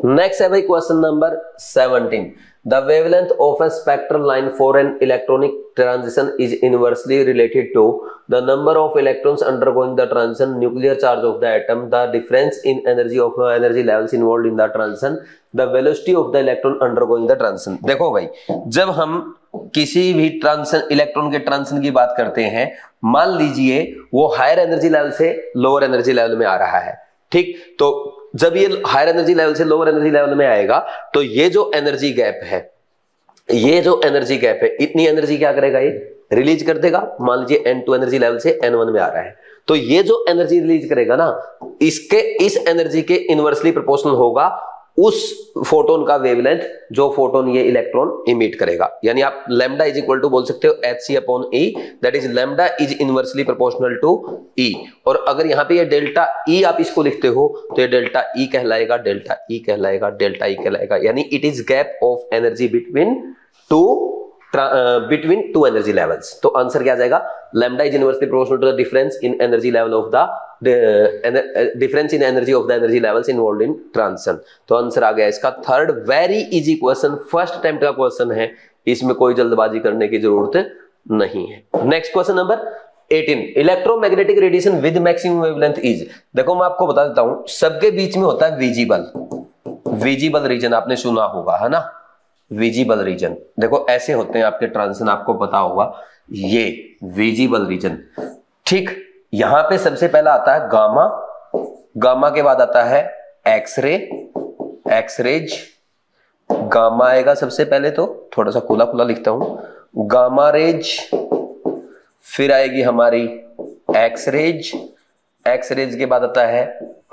नेक्स्ट है भाई question number 17, the wavelength of a spectral line for an electronic transition is inversely related to the number of electrons undergoing the transition, nuclear charge of the atom, the difference in energy of energy levels involved in the transition, the velocity of the electron undergoing the transition. देखो भाई, जब हम किसी भी ट्रांजिशन, इलेक्ट्रॉन के ट्रांजिशन की बात करते हैं, मान लीजिए वो हायर एनर्जी लेवल से लोअर एनर्जी लेवल में आ रहा है। ठीक, तो जब ये हायर एनर्जी लेवल से लोअर एनर्जी लेवल में आएगा तो ये जो एनर्जी गैप है, इतनी एनर्जी क्या करेगा? ये रिलीज कर देगा। मान लीजिए N2 एनर्जी लेवल से N1 में आ रहा है, तो ये जो एनर्जी रिलीज करेगा ना, इस एनर्जी के इनवर्सली प्रोपोर्शनल होगा उस फोटोन का वेवलेंथ जो फोटोन ये इलेक्ट्रॉन इमिट करेगा। यानी आप लैम्डा इज इक्वल टू बोल सकते हो hc/e, that is lambda is inversely proportional to E। और अगर यहाँ पे ये डेल्टा E आप इसको लिखते हो तो ये डेल्टा E कहलाएगा, यानी it is gap of energy between two energy levels. तो आंसर क्या आ जाएगा? Lambda is inversely proportional to the difference in energy level of the difference in energy of the energy levels involved in transition. तो आंसर आ गया इसका third. Very easy question, first attempt का क्वेश्चन है, इसमें कोई जल्दबाजी करने की जरूरत नहीं है। Next question number 18, electromagnetic radiation with maximum wavelength is. देखो मैं आपको बता देता हूं, सबके बीच में होता है विजिबल रीजन, आपने सुना होगा है ना, विजिबल रीजन। देखो ऐसे होते हैं आपके ट्रांजिशन, आपको पता होगा, ये विजिबल रीजन। ठीक, यहां पे सबसे पहला आता है गामा के बाद आता है एक्सरेज, गामा आएगा सबसे पहले, तो थोड़ा सा खुला लिखता हूं, गामा रेज, फिर आएगी हमारी एक्सरेज के बाद आता है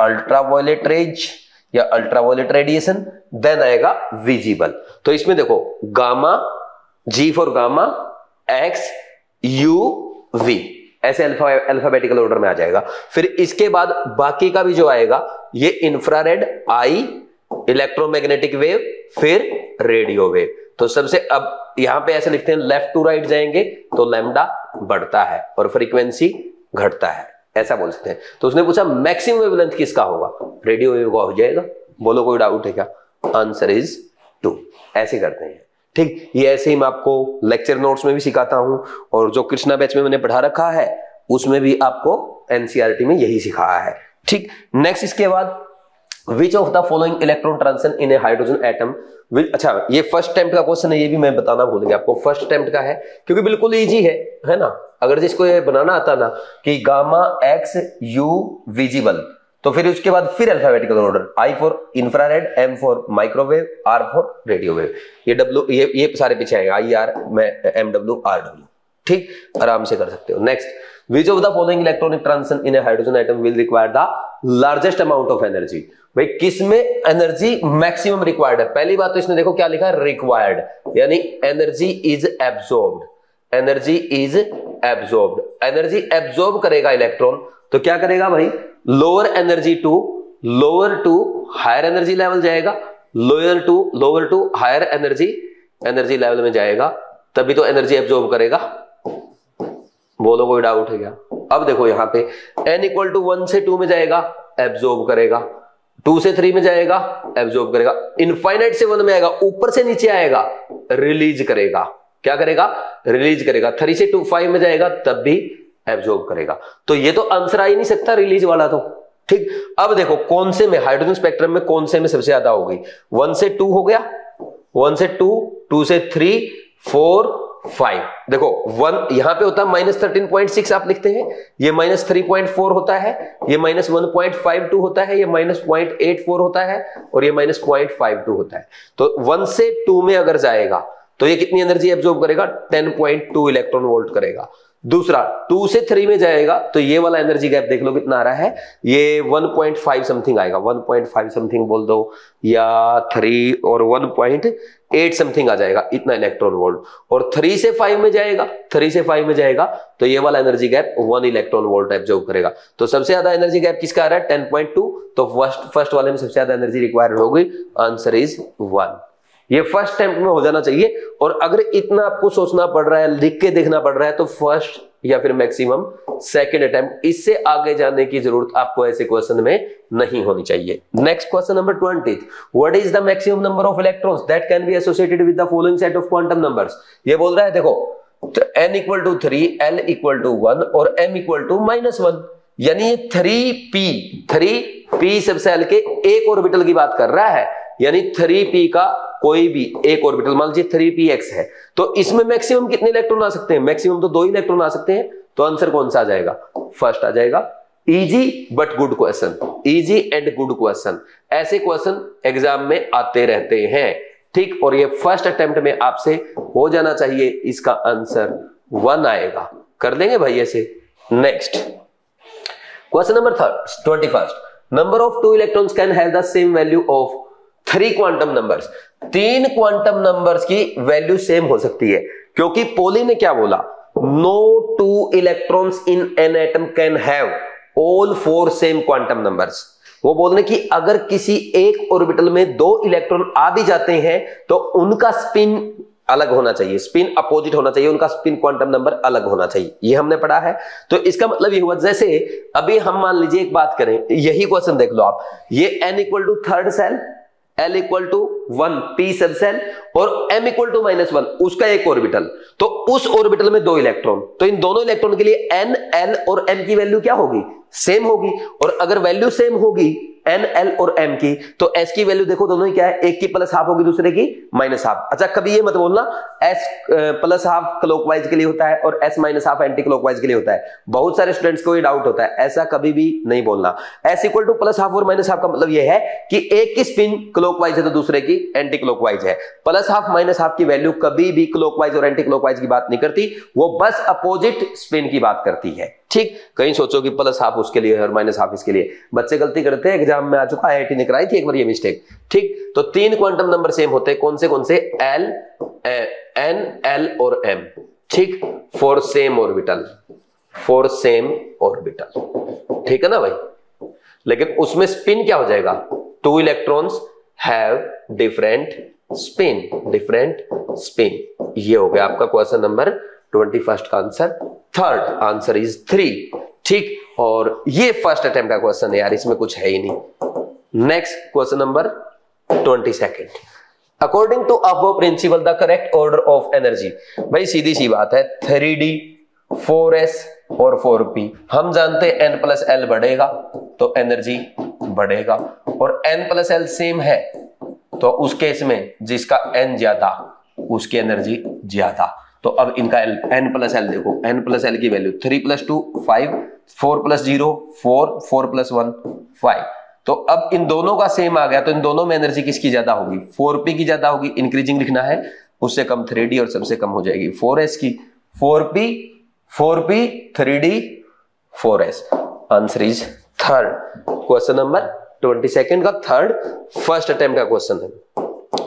अल्ट्रावायलेट रेज या अल्ट्रावायलेट रेडिएशन, देन आएगा विजिबल। तो इसमें देखो gamma, G for gamma, X, U, V, ऐसे अल्फाबेटिकल ऑर्डर में आ जाएगा। फिर इसके बाद बाकी का भी जो आएगा, ये इंफ्रारेड, I, इलेक्ट्रोमैग्नेटिक वेव, फिर रेडियो वेव। तो सबसे अब यहां पे ऐसे लिखते हैं, लेफ्ट टू राइट जाएंगे तो लैम्डा बढ़ता है और फ्रीक्वेंसी घटता है, ऐसा बोल सकते हैं। तो उसने पूछा मैक्सिमम वेवलेंथ किसका होगा? रेडियो वेव का हो जाएगा। बोलो कोई डाउट है क्या? Answer is 2। ऐसे करते हैं। ठीक, ये ऐसे ही मैं आपको लेक्चर नोट्स में भी सिखाता हूं, और जो कृष्णा बैच में मैंने पढ़ा रखा है उसमें भी आपको एनसीईआरटी में यही सिखाया है। ठीक, नेक्स्ट इसके बाद विच of the following electron transition in A hydrogen atom will. अच्छा, ये फर्स्ट अटेम्प्ट का क्वेश्चन है, ये भी मैं बताना भूल गया आपको, फर्स्ट अटेम्प्ट का है क्योंकि बिल्कुल इजी है ना। अगर जिसको ये बनाना आता ना कि गामा एक्स यू विजिबल, तो फिर उसके बाद फिर alphabetical order, I for infrared, M for microwave, R for radio wave. ये W ये सारे पीछे आएगा, IR में MW RW। ठीक, आराम से कर सकते हो। Next, which of the following electronic transition in A hydrogen atom will require the largest amount of energy. भाई किसमें एनर्जी मैक्सिमम रिक्वायर्ड है? पहली बात तो इसने देखो क्या लिखा है, रिक्वायर्ड, यानी energy is absorbed, energy is absorbed. Energy absorb करेगा इलेक्ट्रॉन, तो क्या करेगा भाई, lower energy to higher energy level जाएगा, lower to higher energy level में जाएगा, तभी तो एनर्जी एब्सॉर्ब करेगा। बोलो कोई डाउट है क्या? अब देखो यहां पे n इक्वल टू 1 से 2 में जाएगा, एब्सॉर्ब करेगा, 2 से 3 में जाएगा, एब्सॉर्ब करेगा, इनफाइनाइट से 1 में आएगा, ऊपर से नीचे आएगा, रिलीज करेगा। क्या करेगा? रिलीज करेगा। 3 से 5 में जाएगा, तब भी एब्सॉर्ब करेगा। तो ये तो आंसर आ ही नहीं सकता रिलीज वाला तो। ठीक, अब देखो कौन से में, हाइड्रोजन स्पेक्ट्रम में कौन से में सबसे ज्यादा होगी? 1 से 2 हो गया, 1 से 2, 2 से 3, 4, 5। देखो 1 यहां पे होता है -13.6 आप लिखते हैं, ये -3.4 होता है, ये -1.52 होता है, ये -0.84 होता है, और ये -0.52 होता है। तो 1 से 2 में अगर जाएगा तो ये कितनी एनर्जी एब्सॉर्ब करेगा? 10.2 इलेक्ट्रॉन वोल्ट करेगा। दूसरा 2 से 3 में जाएगा तो ये वाला एनर्जी गैप देख लो कितना आ रहा है, ये 1.5 समथिंग आएगा, 1.5 समथिंग बोल दो, या 3 और 1.8 समथिंग आ जाएगा, इतना इलेक्ट्रॉन वोल्ट। और 3 से 5 में जाएगा तो ये वाला energy gap 1 electron volt absorb करेगा। तो सबसे ज्यादा एनर्जी गैप किसका आ रहा है? 10.2। तो फर्स्ट वाले में सबसे ज्यादा एनर्जी रिक्वायर्ड होगी, आंसर इज 1। ये फर्स्ट अटेम्प्ट में हो जाना चाहिए। और अगर इतना आपको सोचना पड़ रहा है, लिख के देखना पड़ रहा है, तो फर्स्ट या फिर मैक्सिमम सेकंड अटेम्प्ट, इससे आगे जाने की जरूरत आपको ऐसे क्वेश्चन में नहीं होनी चाहिए। Next question number 20, what is the maximum number of electrons that can be associated with the following set of quantum numbers. ये बोल रहा है देखो n equal to 3, l equal to 1 और m इक्वल टू -1, यानी ये 3p सब सेल के एक ऑर्बिटल की बात कर रहा है, यानी 3p का कोई भी एक ऑर्बिटल, मान लीजिए 3px है, तो इसमें मैक्सिमम कितने इलेक्ट्रॉन आ सकते हैं? मैक्सिमम तो 2 इलेक्ट्रॉन आ सकते हैं। तो आंसर कौन सा आ जाएगा? फर्स्ट आ जाएगा। Easy but good question, easy and good question, ऐसे क्वेश्चन एग्जाम में आते रहते हैं। ठीक, और ये फर्स्ट अटेम्प्ट में आपसे हो जाना चाहिए, इसका आंसर 1 आएगा। कर देंगे भाई ऐसे। Next question number 21, number of 2 electrons can have the same value of 3 quantum numbers. 3 quantum numbers की वैल्यू सेम हो सकती है, क्योंकि पोली ने क्या बोला? No 2 electrons in an atom can have all 4 same quantum numbers. वो बोलने की अगर किसी एक ऑर्बिटल में 2 इलेक्ट्रॉन आ भी जाते हैं तो उनका स्पिन अलग होना चाहिए, स्पिन अपोजिट होना चाहिए, उनका स्पिन क्वांटम नंबर अलग होना चाहिए। ये हमने पढ़ा है। तो इसका मतलब ये हुआ, जैसे अभी हम मान लीजिए एक बात करें, यही क्वेश्चन देख लो आप, ये n equal to 3rd shell, l equal to 1 p subshell और m इक्वल टू -1 उसका एक ऑर्बिटल, तो उस ऑर्बिटल में 2 इलेक्ट्रॉन, तो इन दोनों इलेक्ट्रॉन के लिए n, l और m की वैल्यू क्या होगी? सेम होगी। और अगर वैल्यू सेम होगी n, l और m की, तो s की वैल्यू देखो दोनों ही क्या है, एक की +½ होगी, दूसरे की -½ अच्छा, कभी ये मत बोलना s +½ क्लॉकवाइज के लिए होता है और s -½ एंटी क्लॉकवाइज के लिए होता है। बहुत सारे स्टूडेंट्स को ये डाउट होता है, ऐसा कभी भी नहीं बोलना। s इक्वल टू +½ और -½ का मतलब ये है कि एक की स्पिन क्लॉकवाइज है तो दूसरे की एंटी क्लॉकवाइज है। +½ -½ की वैल्यू कभी भी क्लॉकवाइज और एंटी क्लॉकवाइज की बात नहीं करती, वो बस अपोजिट स्पिन की बात करती है। ठीक, कहीं सोचो कि +½ उसके लिए और -½ इसके लिए, बच्चे गलती करते हैं, एग्जाम में आ चुका है, IIT ने कराई थी एक बार ये मिस्टेक। ठीक, तो 3 क्वांटम नंबर सेम होते हैं, कौन से? l, n, l और m। ठीक, फॉर सेम ऑर्बिटल, ठीक है ना भाई। लेकिन उसमें स्पिन क्या हो जाएगा? 2 इलेक्ट्रॉन्स हैव डिफरेंट स्पिन। ये हो गया आपका क्वेश्चन नंबर 21 का आंसर। Third answer is 3। ठीक, और ये फर्स्ट अटेम्प्ट का क्वेश्चन है यार, इसमें कुछ है ही नहीं। Next question number 22, according to above principle the correct order of energy. भाई सीधी सी बात है, 3d, 4s और 4p, हम जानते हैं n + l बढ़ेगा तो एनर्जी बढ़ेगा, और n + l सेम है तो उस केस में जिसका n ज्यादा उसकी एनर्जी ज्यादा। तो अब इनका n + l देखो, n + l की वैल्यू 3 + 2 5, 4 + 0 4, 4 + 1 5। तो अब इन दोनों का सेम आ गया, तो इन दोनों में एनर्जी किसकी ज्यादा होगी? 4p की ज्यादा होगी, इंक्रीजिंग लिखना है, उससे कम 3d और सबसे कम हो जाएगी 4s की। 4p 3d 4s। Answer is third. Question number 22 का थर्ड फर्स्ट अटेम्प्ट का क्वेश्चन है।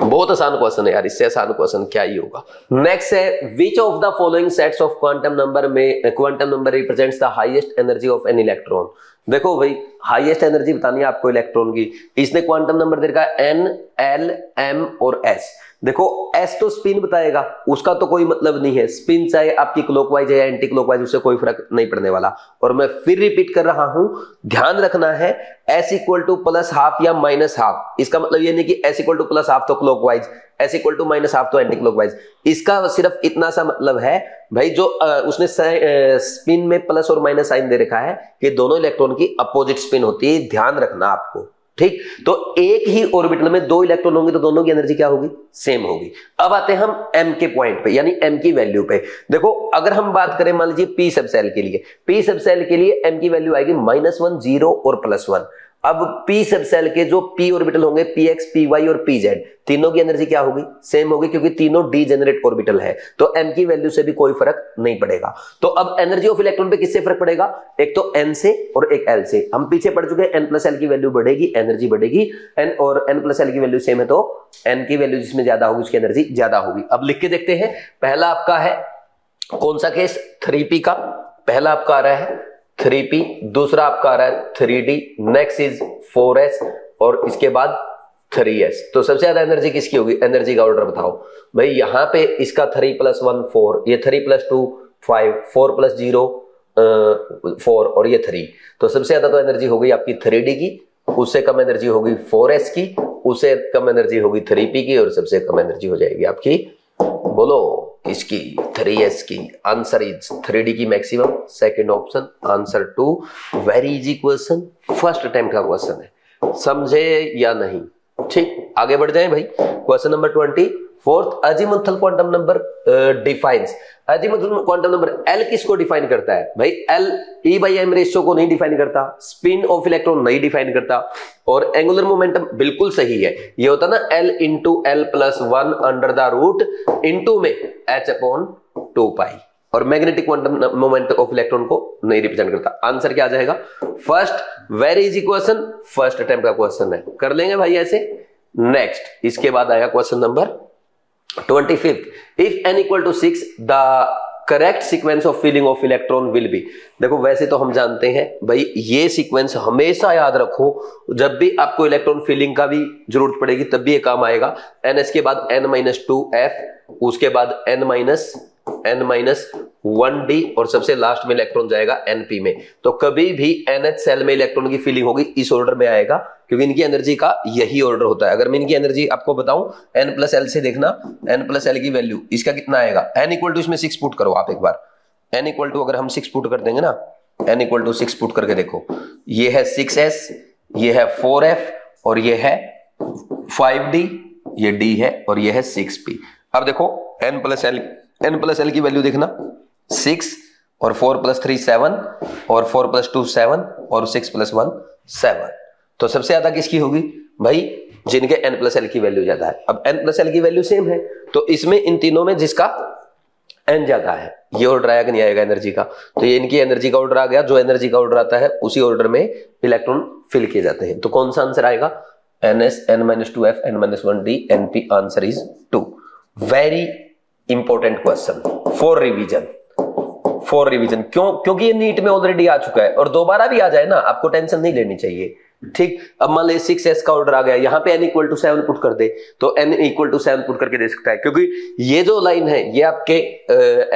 बहुत आसान क्वेश्चन है यार, इससे आसान क्वेश्चन क्या ही होगा। नेक्स्ट है, विच of the following sets of quantum number represents the highest energy of an electron. देखो भाई, हाईएस्ट एनर्जी बतानी है आपको इलेक्ट्रॉन की। इसने क्वांटम नंबर दे रखा है n, l, m और s। देखो s तो स्पिन बताएगा, उसका तो कोई मतलब नहीं है। स्पिन चाहे आपकी क्लॉकवाइज है या एंटी क्लॉकवाइज, उससे कोई फर्क नहीं पड़ने वाला। और मैं फिर रिपीट कर रहा हूं, ध्यान रखना है s = +½ या -½ इसका मतलब ये नहीं कि s = +½ तो क्लॉकवाइज, s = -½ तो एंटी क्लॉकवाइज। इसका सिर्फ इतना सा मतलब है भाई, जो उसने स्पिन में प्लस और माइनस साइन दे रखा है कि दोनों इलेक्ट्रॉन की अपोजिट स्पिन होती है, ध्यान रखना आपको। ठीक, तो एक ही ऑर्बिटल में 2 इलेक्ट्रॉन होंगे तो दोनों की एनर्जी क्या होगी? सेम होगी। अब आते हैं हम m के पॉइंट पे, यानी m की वैल्यू पे। देखो अगर हम बात करें मान लीजिए p सब सेल के लिए, p सब सेल के लिए m की वैल्यू आएगी -1, 0 और +1। अब p सब सेल के जो p ऑर्बिटल होंगे, px, py और pz, तीनों की एनर्जी क्या होगी? सेम होगी, क्योंकि तीनों डीजेनरेट ऑर्बिटल है। तो m की वैल्यू से भी कोई फर्क नहीं पड़ेगा। तो अब एनर्जी ऑफ इलेक्ट्रॉन पे किससे फर्क पड़ेगा? एक तो n से और एक l से। हम पीछे पढ़ चुके हैं, n + l की वैल्यू बढ़ेगी, एनर्जी बढ़ेगी। n और n + l की वैल्यू सेम है, तो n की वैल्यू जिसमें ज्यादा होगी उसकी एनर्जी ज्यादा होगी। अब लिख के देखते हैं। पहला आपका है कौन सा केस? 3p का। पहला आपका आ रहा है 3p, दूसरा आपका आ रहा है 3d, नेक्स्ट इज 4s और इसके बाद 3s। तो सबसे ज्यादा एनर्जी किसकी होगी? एनर्जी का ऑर्डर बताओ भाई। यहां पे इसका 3 + 1 4, ये 3 + 2 5, 4 + 0 4 और ये 3। तो सबसे ज्यादा तो एनर्जी हो गई आपकी 3d की, उससे कम एनर्जी होगी 4s की, उससे कम एनर्जी होगी 3p की और सबसे कम एनर्जी हो जाएगी आपकी, बोलो किसकी? 3s की। आंसर इज 3d की maximum, second option. Answer 2। Very easy question, first attempt का क्वेश्चन है, समझे या नहीं? ठीक, आगे बढ़ जाएं भाई। Question number 24, azimuthal quantum number defines. Azimuthal quantum number L किसको डिफाइन करता है भाई? L E/m रेशियो को नहीं डिफाइन करता, स्पिन ऑफ इलेक्ट्रॉन नहीं डिफाइन करता, और एंगुलर मोमेंटम बिल्कुल सही है। ये होता ना L × L + 1 √, इनटू में h/2π। और magnetic quantum moment of electron को नहीं रिप्रेजेंट करता। आंसर क्या आ जाएगा? First. Very easy question, first attempt का क्वेश्चन है, कर लेंगे भाई ऐसे। नेक्स्ट, इसके बाद आया question number 25। If n = 6 the correct sequence of filling of electron will be. देखो वैसे तो हम जानते हैं भाई, ये सीक्वेंस हमेशा याद रखो, जब भी आपको इलेक्ट्रॉन फिलिंग का भी जरूरत पड़ेगी तब भी ये काम आएगा। ns के बाद n-2f, उसके बाद n-1d और सबसे लास्ट में इलेक्ट्रॉन जाएगा np में। तो कभी भी nh सेल में इलेक्ट्रॉन की फिलिंग होगी इस ऑर्डर में आएगा, क्योंकि इनकी एनर्जी का यही ऑर्डर होता है। अगर मैं इनकी एनर्जी आपको बताऊं, n + l से देखना, n + l की वैल्यू इसका कितना आएगा? n = इसमें 6 पुट करो आप एक बार। n = अगर हम 6 पुट कर देंगे ना, n = 6 पुट करके देखो, ये है 6s, ये है 4f और ये है 5d, ये d है और ये है 6p। अब देखो n + l की वैल्यू देखना, 6 और 4 + 3 7 और 4 + 2 7 और 6 + 1 7। तो सबसे ज्यादा किसकी होगी भाई? जिनके n + l की वैल्यू ज्यादा है। अब n + l की वैल्यू सेम है, तो इसमें इन तीनों में जिसका n ज्यादा है, ये ऑर्डर आया कि नहीं आएगा एनर्जी का? तो ये इनकी एनर्जी का ऑर्डर आ गया। जो एनर्जी का ऑर्डर आता है उसी ऑर्डर में इलेक्ट्रॉन फिल किए जाते हैं। तो कौन सा आंसर आएगा? ns, n-2f, n-1d, np। Answer is 2। Very important question for revision. क्योंकि ये नीट में ऑलरेडी आ चुका है, और दोबारा भी आ जाए ना, आपको टेंशन नहीं लेनी चाहिए। ठीक, अब मान लीजिए 6s का ऑर्डर आ गया, यहाँ पे n = 7 पुट कर दे, तो n = 7 पुट करके दे सकता है, क्योंकि ये जो लाइन है ये आपके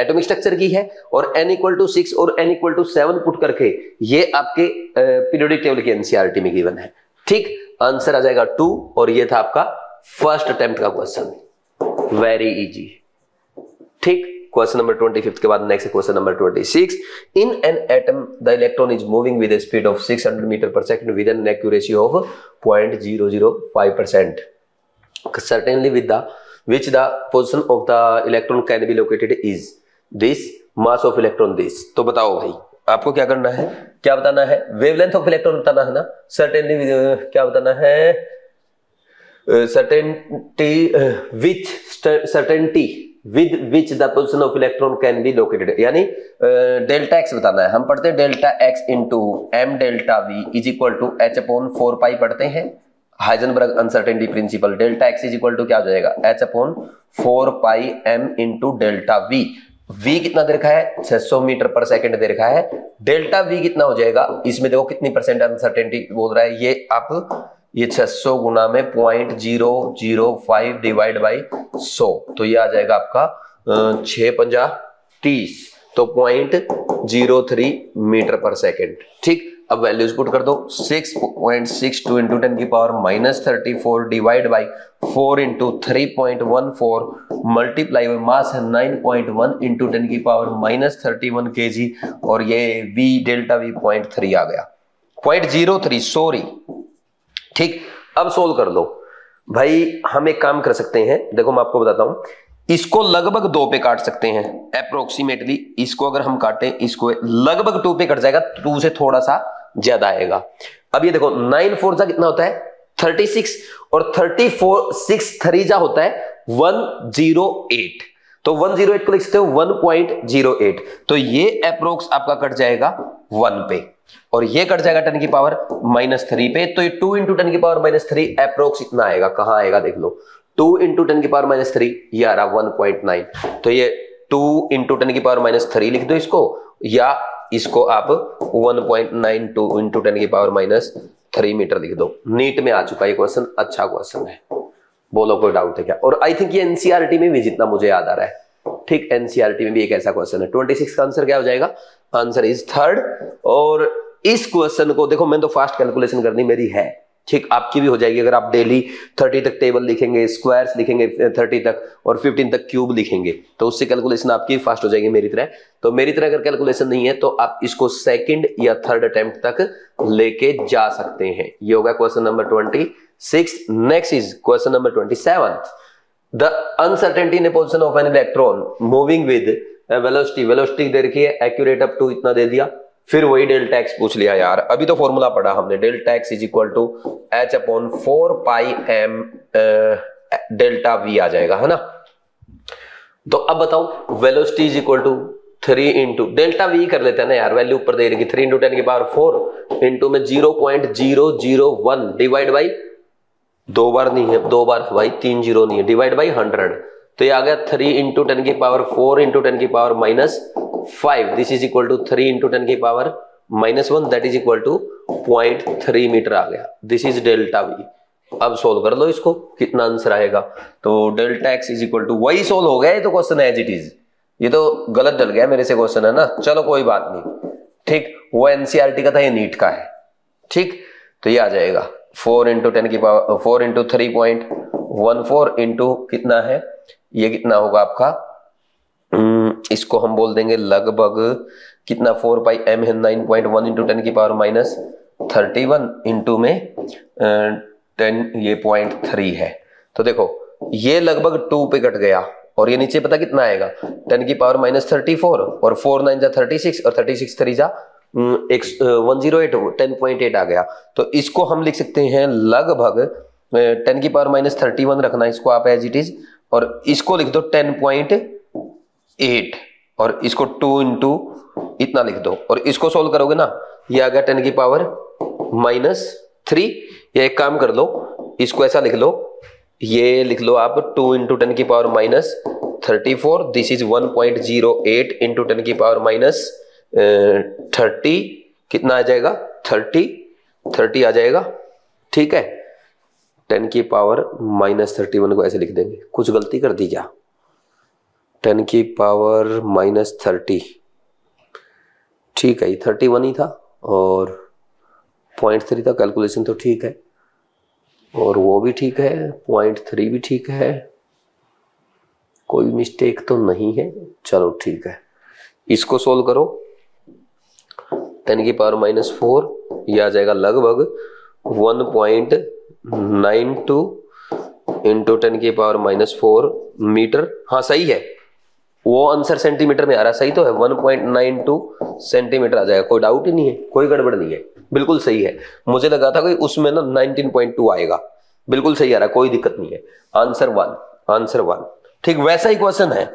एटॉमिक स्ट्रक्चर की है, और n = 6 और n = 7 पुट करके ये आपके पीरियोडिक टेबल की NCERT में गिवन है। ठीक, आंसर आ जाएगा 2, और ये था आपका फर्स्ट अटेम्प्ट का क्वेश्चन। Very easy. ठीक, क्वेश्चन नंबर 25 के बाद next question number 26। In an atom the electron is moving with a speed of 600 metre per second with an accuracy of 0.005%। Certainly with which the position of the electron can be located is this mass of electron this। तो बताओ भाई, आपको क्या करना है, क्या बताना है, वेवलेंथ ऑफ इलेक्ट्रॉन बताना है ना, सर्टेनली क्या बताना है, certainty with which the position of electron can be located, यानी डेल्टा एक्स बताना है। हम पढ़ते हैं delta X into M delta V is equal to H upon 4 pi पढ़ते हैं Heisenberg uncertainty principle. Delta X is equal to क्या हो जाएगा, H upon 4 pi M into delta V. v कितना दे रखा है, 600 मीटर पर सेकंड दे रखा है। डेल्टा v कितना हो जाएगा, इसमें देखो कितनी परसेंट अनसर्टेनिटी बोल रहा है, ये आप ये 600 गुना में 0.005 डिवाइड बाई 100, तो ये आ जाएगा आपका 6×5 = 30, तो 0.03 मीटर पर सेकंड। ठीक, अब वैल्यूज पुट कर दो, 6.62 इंटू 10 की power -34 divide by 4 into 3.14 multiply by mass है 9.1 इंटू 10 की पावर -31 kg, और ये v डेल्टा v 0.3 आ गया, 0.03 सॉरी। ठीक, अब सोल्व कर लो भाई। हम एक काम कर सकते हैं, देखो मैं आपको बताता हूं, इसको लगभग 2 पे काट सकते हैं अप्रोक्सीमेटली। इसको अगर हम काटें, इसको लगभग 2 पे कट जाएगा, 2 से थोड़ा सा ज्यादा आएगा। अब ये देखो 9×4 जा कितना होता है 36, और 34 6 3 जा होता है 108, तो 108 को लिख सकते हो 1.08, तो ये अप्रोक्स आपका कट जाएगा 1 पे, और ये कट जाएगा 10 की पावर -3 पे, तो ये 2 इंटू 10 की पावर -3 अप्रोक्स इतना आएगा। कहां आएगा देख लो, 2 इंटू 10 की पावर -3 ये आ रहा 1.9, तो ये 2 इंटू 10 की पावर -3 लिख दो इसको, या इसको आप 1.92 इंटू 10 की पावर -3 मीटर लिख दो। नीट में आ चुका ये क्वेश्चन, अच्छा क्वेश्चन है, बोलो कोई डाउट है क्या? और आई थिंक ये एनसीईआरटी में भी जितना मुझे याद आ रहा है, ठीक, एनसीईआरटी में भी एक ऐसा क्वेश्चन है। 26 का आंसर क्या हो जाएगा, आंसर इज 3rd। और इस क्वेश्चन को देखो, मैं तो फास्ट कैलकुलेशन करनी मेरी है, ठीक, आपकी भी हो जाएगी अगर आप डेली 30 तक टेबल लिखेंगे, स्क्वायर्स लिखेंगे 30 तक, और 15 तक क्यूब लिखेंगे, तो उससे कैलकुलेशन आपकी फास्ट हो जाएगी मेरी तरह। तो मेरी तरह अगर कैलकुलेशन नहीं है तो आप इसको 2nd या 3rd अटेम्प्ट तक लेके जा सकते हैं। ये होगा question number 26। Next is question number 27। The uncertainty in position of an electron moving with velocity दे रखी है, एक्यूरेट अप टू इतना दे दिया, फिर वही डेल्टा एक्स पूछ लिया यार, अभी तो फॉर्मूला पढ़ा हमने, delta X is equal to H upon 4 pi M delta V आ जाएगा, है ना। तो अब बताओ velocity is equal to 3 into delta V कर लेते हैं ना यार, वैल्यू ऊपर दे रही 3 इंटू 10 की पावर 4 इंटू में 0.001 डिवाइड बाई 2 बार नहीं है, 2 बार भाई 3 0 नहीं है, डिवाइड बाई 100, तो ये आ गया 3 इंटू 10 की पावर 4 इंटू 10 की power -5, this is equal to 3 into 10 की power -1, that is equal to 0.3 metre आ गया। This is delta V. अब सोल्व कर लो इसको, कितना आंसर आएगा, तो delta X is equal to, वही सोल्व हो गया, ये तो क्वेश्चन एज इट इज, ये तो गलत डल गया मेरे से क्वेश्चन, है ना, चलो कोई बात नहीं, ठीक, वो एनसीईआरटी का था, ये नीट का है, ठीक। तो ये आ जाएगा 4 इंटू 10 की पावर 4 इंटू 3.14 इंटू कितना है, ये कितना होगा आपका, इसको हम बोल देंगे लगभग कितना, 4 पाई एम है 9.1 इंटू 10 की पावर -31 इंटू में 10, ये 0.3 है, तो देखो ये लगभग 2 पे कट गया, और ये नीचे पता कितना आएगा, 10 की पावर -34, और 4 9 जा 36, और 36 3 जा 108, 10.8 आ गया। तो इसको हम लिख सकते हैं लगभग 10 की पावर -31 रखना इसको आप एज इट इज, और इसको लिख दो 10.8, और इसको 2 इंटू इतना लिख दो, और इसको सोल्व करोगे ना, ये आ गया 10 की पावर -3। या एक काम कर लो, इसको ऐसा लिख लो, ये लिख लो आप 2 इंटू 10 की पावर -34, दिस इज 1.08 इंटू 10 की पावर -30, कितना आ जाएगा 30 आ जाएगा, ठीक है। 10 की पावर -31 को ऐसे लिख देंगे, कुछ गलती कर दी क्या, 10 की पावर -30, ठीक है, 31 ही था, और 0.3 था, कैलकुलेशन तो ठीक है, और वो भी ठीक है, 0.3 भी ठीक है, कोई मिस्टेक तो नहीं है, चलो ठीक है। इसको सोल्व करो, 10 की पावर -4, ये आ जाएगा लगभग 1.92 इंटू 10 की पावर -4 मीटर, हाँ सही है, वो आंसर सेंटीमीटर में आ रहा, सही तो है, 1.92 सेंटीमीटर आ जाएगा, कोई डाउट ही नहीं है, कोई गड़बड़ नहीं है, बिल्कुल सही है। मुझे लगा था कि उसमें ना 19.2 आएगा, बिल्कुल सही आ रहा, कोई दिक्कत नहीं है। Answer 1, answer 1। ठीक वैसा ही क्वेश्चन है,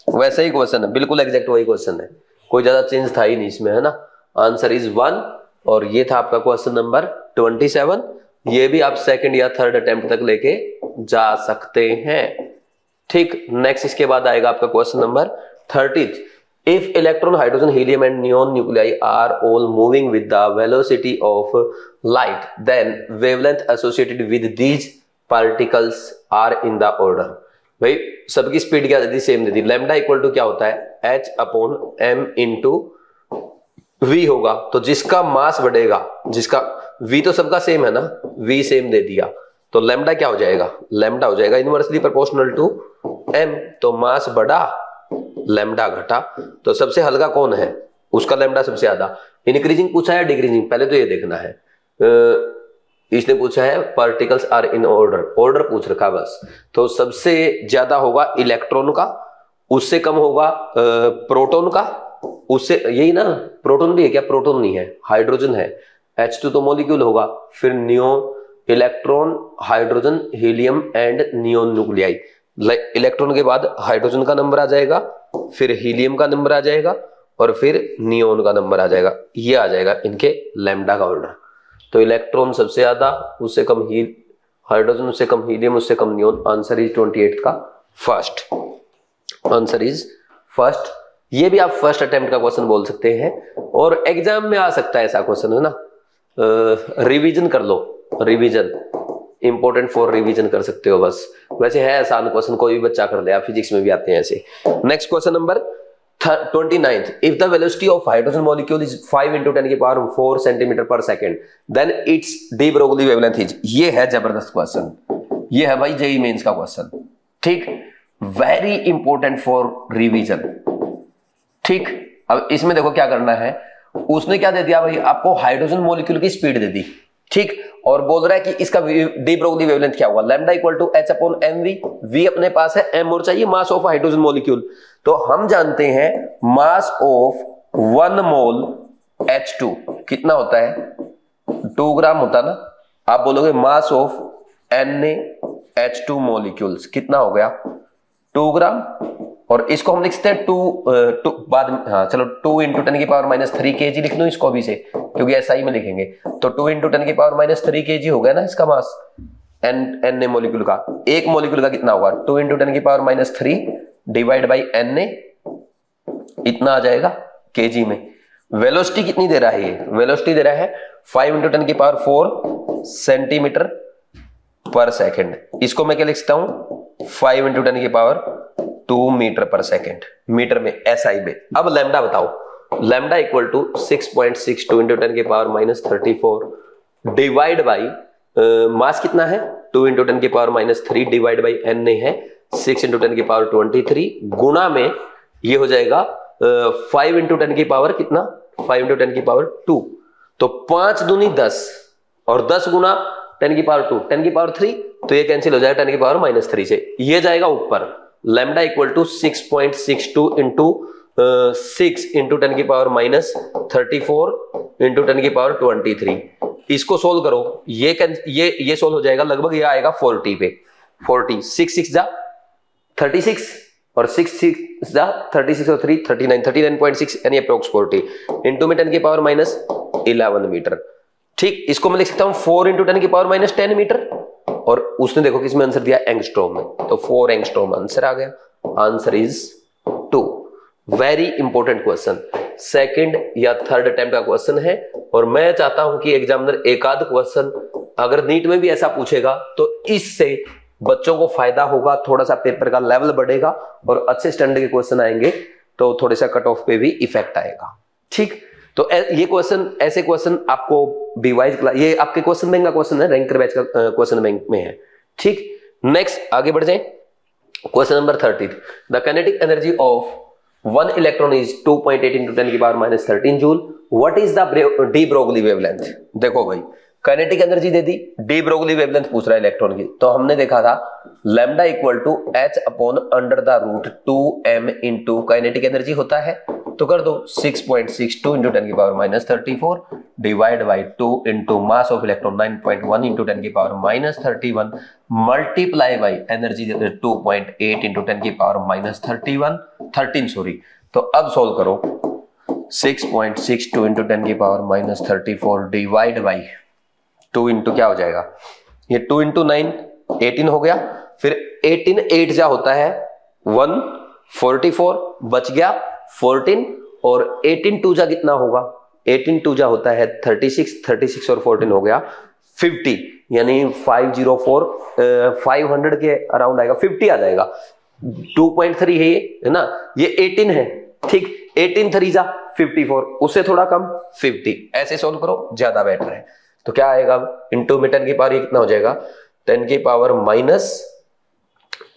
वैसा ही क्वेश्चन है, बिल्कुल एग्जैक्ट वही क्वेश्चन है, कोई ज्यादा चेंज था ही नहीं इसमें, है ना। Answer is 1। और ये था आपका क्वेश्चन नंबर 27। ये भी आप सेकंड या थर्ड अटेम्प्ट तक लेके जा सकते हैं। ठीक, नेक्स्ट इसके बाद आएगा आपका question number 30। If electron, hydrogen, helium and neon nuclei are all moving with the velocity of light, then wavelength associated with these particles are in the order. भाई सबकी स्पीड क्या दे दी, सेम दे दी। लैम्डा इक्वल टू क्या होता है, h/m इंटू v होगा। तो जिसका मास बढ़ेगा, जिसका v तो सबका सेम है ना, v सेम दे दिया, तो लैम्डा क्या हो जाएगा, लैम्डा हो जाएगा इनवर्सली प्रोपोर्शनल टू m। तो मास बढ़ा, लैम्डा घटा, तो सबसे हल्का कौन है, उसका लैम्डा सबसे ज्यादा। इंक्रीजिंग पूछा है डिक्रीजिंग, पहले तो ये देखना है। इसने पूछा है particles are in order, order पूछ रखा बस। तो सबसे ज्यादा होगा इलेक्ट्रॉन का, उससे कम होगा प्रोटॉन का, उससे, यही ना, प्रोटॉन भी है क्या, प्रोटॉन नहीं है, हाइड्रोजन है, H2 तो मॉलिक्यूल होगा, फिर neon, electron, hydrogen, helium and neon nuclei. Electron के बाद हाइड्रोजन का नंबर आ जाएगा, फिर हीलियम का नंबर आ जाएगा, और फिर नियोन का नंबर आ जाएगा। ये आ जाएगा इनके लैम्डा का ऑर्डर। तो इलेक्ट्रॉन सबसे ज्यादा, उससे कम हाइड्रोजन, उससे कम हीलियम, उससे कम नियोन। आंसर इज 28 का फर्स्ट, आंसर इज फर्स्ट। ये भी आप फर्स्ट अटेम्प्ट का क्वेश्चन बोल सकते हैं, और एग्जाम में आ सकता है ऐसा क्वेश्चन, है ना। रिवीजन कर लो, रिवीजन इंपॉर्टेंट फॉर रिवीजन कर सकते हो बस। वैसे है आसान क्वेश्चन, कोई भी बच्चा कर ले, फिजिक्स में भी आते हैं ऐसे। Next question number 29th। If the velocity of hydrogen molecule is 5 × 10⁴ centimetre per second, then it's de Broglie wavelength is. ये है जबरदस्त क्वेश्चन, ये है भाई जेईई मेंस का क्वेश्चन। ठीक, वेरी इंपॉर्टेंट फॉर रिवीजन। ठीक, अब इसमें देखो क्या करना है, उसने क्या दे दिया भाई आपको, हाइड्रोजन मॉलिक्यूल की स्पीड दे दी। ठीक, और बोल रहा है कि इसका डी ब्रोगली वेवलेंथ क्या होगा, lambda equal to h/mv। v अपने पास है, m और चाहिए मास ऑफ हाइड्रोजन मॉलिक्यूल। तो हम जानते हैं मास ऑफ 1 मोल H2 कितना होता है, 2 ग्राम होता है ना। आप बोलोगे मास ऑफ NaH2 मॉलिक्यूल्स कितना हो गया, 2 ग्राम। और इसको हम लिख सकते हैं 2 बाद में, हाँ चलो 2 × 10⁻³ kg लिख लो इसको अभी से, क्योंकि SI में लिखेंगे। तो 2 × 10⁻³ kg हो गया ना इसका मास, Na मॉलिक्यूल का। एक मॉलिक्यूल का कितना होगा, 2 × 10⁻³ डिवाइड बाई Na, इतना आ जाएगा kg में। वेलोसिटी कितनी दे रहा है ये, वेलोसिटी दे रहा है 5 × 10⁴ सेंटीमीटर पर सेकेंड। इसको मैं क्या लिख सकता हूं, 5 × 10⁻² मीटर पर सेकेंड, मीटर में SI में। अब लैम्डा बताओ, lambda equal to 6.62 × 10⁻34 divide by mass कितना है, 2 × 10⁻³ डिवाइड बाई Na है 6 × 10⁻23 गुणा में ये हो जाएगा 5 × 10⁻, कितना 5 × 10⁻²। तो 5 दूनी 10 और 10 गुना 10⁻², 10⁻3, तो ये कैंसिल हो जाएगा 10⁻³ से, ये जाएगा ऊपर। Lambda equal to 6.62 into 6 × 10⁻34 into 10⁻23। इसको सोल्व करो, ये सोल्व हो जाएगा, लगभग ये आएगा 40 पे। 40 6 6 जा 36 और 6 6 जा 36 और 3 39, 39.6 यानी अप्रोक्स 40 इंटू में 10⁻11 मीटर। ठीक, इसको मैं लिख सकता हूं 4 × 10⁻10 मीटर, और उसने देखो किसमें आंसर दिया, एंगस्ट्रॉम में, तो 4 एंगस्ट्रॉम आंसर आ गया। Answer is 2। Very important question, second या थर्ड अटेम्प्ट का क्वेश्चन है, और मैं चाहता हूं कि एग्जामिनर एक आध क्वेश्चन अगर नीट में भी ऐसा पूछेगा तो इससे बच्चों को फायदा होगा, थोड़ा सा पेपर का लेवल बढ़ेगा और अच्छे स्टैंडर्ड के क्वेश्चन आएंगे, तो थोड़ा सा कट ऑफ पे भी इफेक्ट आएगा। ठीक, तो ये क्वेश्चन, ऐसे क्वेश्चन आपको बीवाइज क्लास, ये आपके क्वेश्चन बैंक का क्वेश्चन है, रैंकर बैच का क्वेश्चन बैंक में है। ठीक, नेक्स्ट आगे बढ़ जाए, question number 30। The kinetic energy of 1 electron is 2.8 × 10⁻13 joule. What is the de Broglie wavelength. देखो भाई काइनेटिक एनर्जी दे दी, डी ब्रोगली वेवलेंथ पूछ रहा है इलेक्ट्रॉन की, तो हमने देखा था lambda equal to h upon under the root 2m into kinetic energy होता है, तो कर दो 6.62 इंटू 10 की power minus 34 divide by 2 into mass of electron 9.1 into 10 की power minus 31 multiply by energy 2.8 into 10 की पावर माइनस 13 सॉरी। तो अब सोल्व करो 6.62 इंटू 10 की power minus 34 divide by 2 into क्या हो जाएगा, ये 2 इंटू 9 18 हो गया, फिर 18 8 जा होता है 144 बच गया 14 और 18 2 जा कितना होगा, 18 2 जा होता है 36 और 14 हो गया 50, यानी 504 500 के अराउंड आएगा, 50 आ जाएगा। 2.3 है ये, है ना, ये 18 है, ठीक, 18 3 जा 54, उससे थोड़ा कम 50, ऐसे सोल्व करो ज्यादा बेटर है। तो क्या आएगा, इंटू में 10 की पावर ये कितना हो जाएगा 10 की पावर माइनस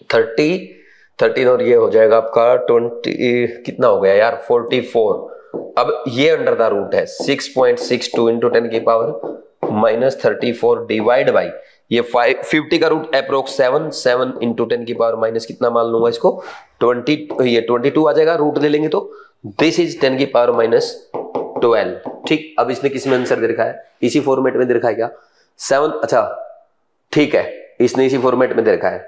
13 और ये हो जाएगा आपका 20 कितना हो गया यार 44। अब ये अंडर द रूट है 6.62 इंटू 10 की पावर माइनस 34 डिवाइड बाई ये 50 का रूट अप्रोक्स 7 इंटू 10 की पावर माइनस कितना मान लूंगा इसको 20, ये 22 आ जाएगा, रूट ले लेंगे तो दिस इज 10 की पावर माइनस 12। ठीक, अब इसने किस में आंसर दे रखा है, इसी फॉर्मेट में दे रखा है क्या 7, अच्छा ठीक है, इसने इसी फॉर्मेट में दे रखा है,